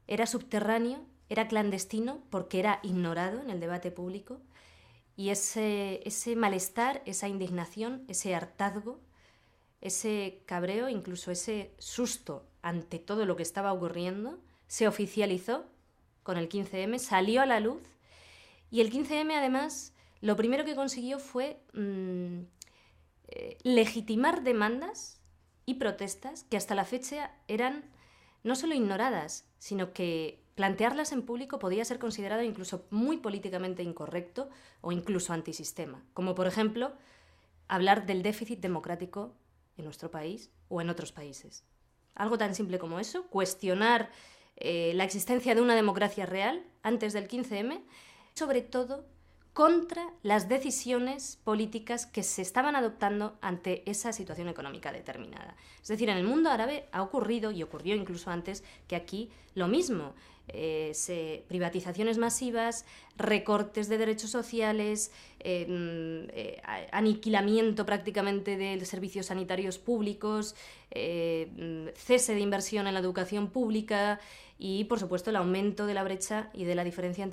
Era subterráneo, era clandestino, porque era ignorado en el debate público, y ese malestar, esa indignación, ese hartazgo, ese cabreo, incluso ese susto ante todo lo que estaba ocurriendo, se oficializó con el 15M, salió a la luz, y el 15M además lo primero que consiguió fue legitimar demandas y protestas que hasta la fecha eran no solo ignoradas, sino que plantearlas en público podía ser considerado incluso muy políticamente incorrecto o incluso antisistema, como por ejemplo hablar del déficit democrático en nuestro país o en otros países. Algo tan simple como eso, cuestionar la existencia de una democracia real antes del 15M, sobre todo contra las decisiones políticas que se estaban adoptando ante esa situación económica determinada. Es decir, en el mundo árabe ha ocurrido, y ocurrió incluso antes, que aquí lo mismo. Privatizaciones masivas, recortes de derechos sociales, aniquilamiento prácticamente de servicios sanitarios públicos, cese de inversión en la educación pública y, por supuesto, el aumento de la brecha y de la diferencia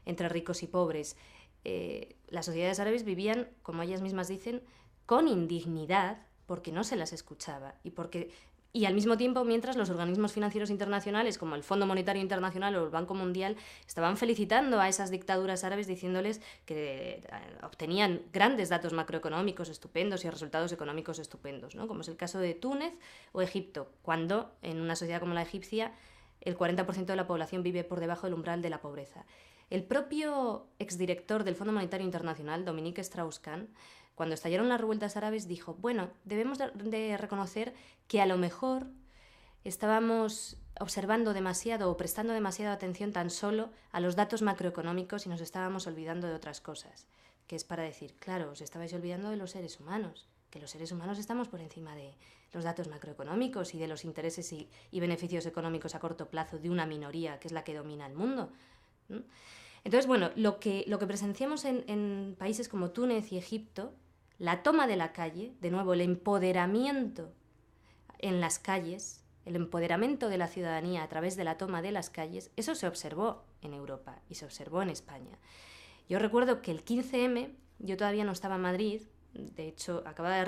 entre ricos y pobres. Las sociedades árabes vivían, como ellas mismas dicen, con indignidad porque no se las escuchaba y al mismo tiempo, mientras los organismos financieros internacionales como el Fondo Monetario Internacional o el Banco Mundial estaban felicitando a esas dictaduras árabes diciéndoles que obtenían grandes datos macroeconómicos estupendos y resultados económicos estupendos, ¿no? Como es el caso de Túnez o Egipto, cuando en una sociedad como la egipcia el 40% de la población vive por debajo del umbral de la pobreza. El propio exdirector del Fondo Monetario Internacional, Dominique Strauss-Kahn, cuando estallaron las revueltas árabes, dijo, bueno, debemos de reconocer que a lo mejor estábamos observando demasiado o prestando demasiada atención tan solo a los datos macroeconómicos y nos estábamos olvidando de otras cosas. Que es para decir, claro, os estabais olvidando de los seres humanos, que los seres humanos estamos por encima de los datos macroeconómicos y de los intereses y beneficios económicos a corto plazo de una minoría que es la que domina el mundo, ¿no? Entonces, bueno, lo que presenciamos en países como Túnez y Egipto, la toma de la calle, de nuevo, el empoderamiento en las calles, el empoderamiento de la ciudadanía a través de la toma de las calles, eso se observó en Europa y se observó en España. Yo recuerdo que el 15M, yo todavía no estaba en Madrid, de hecho, acababa de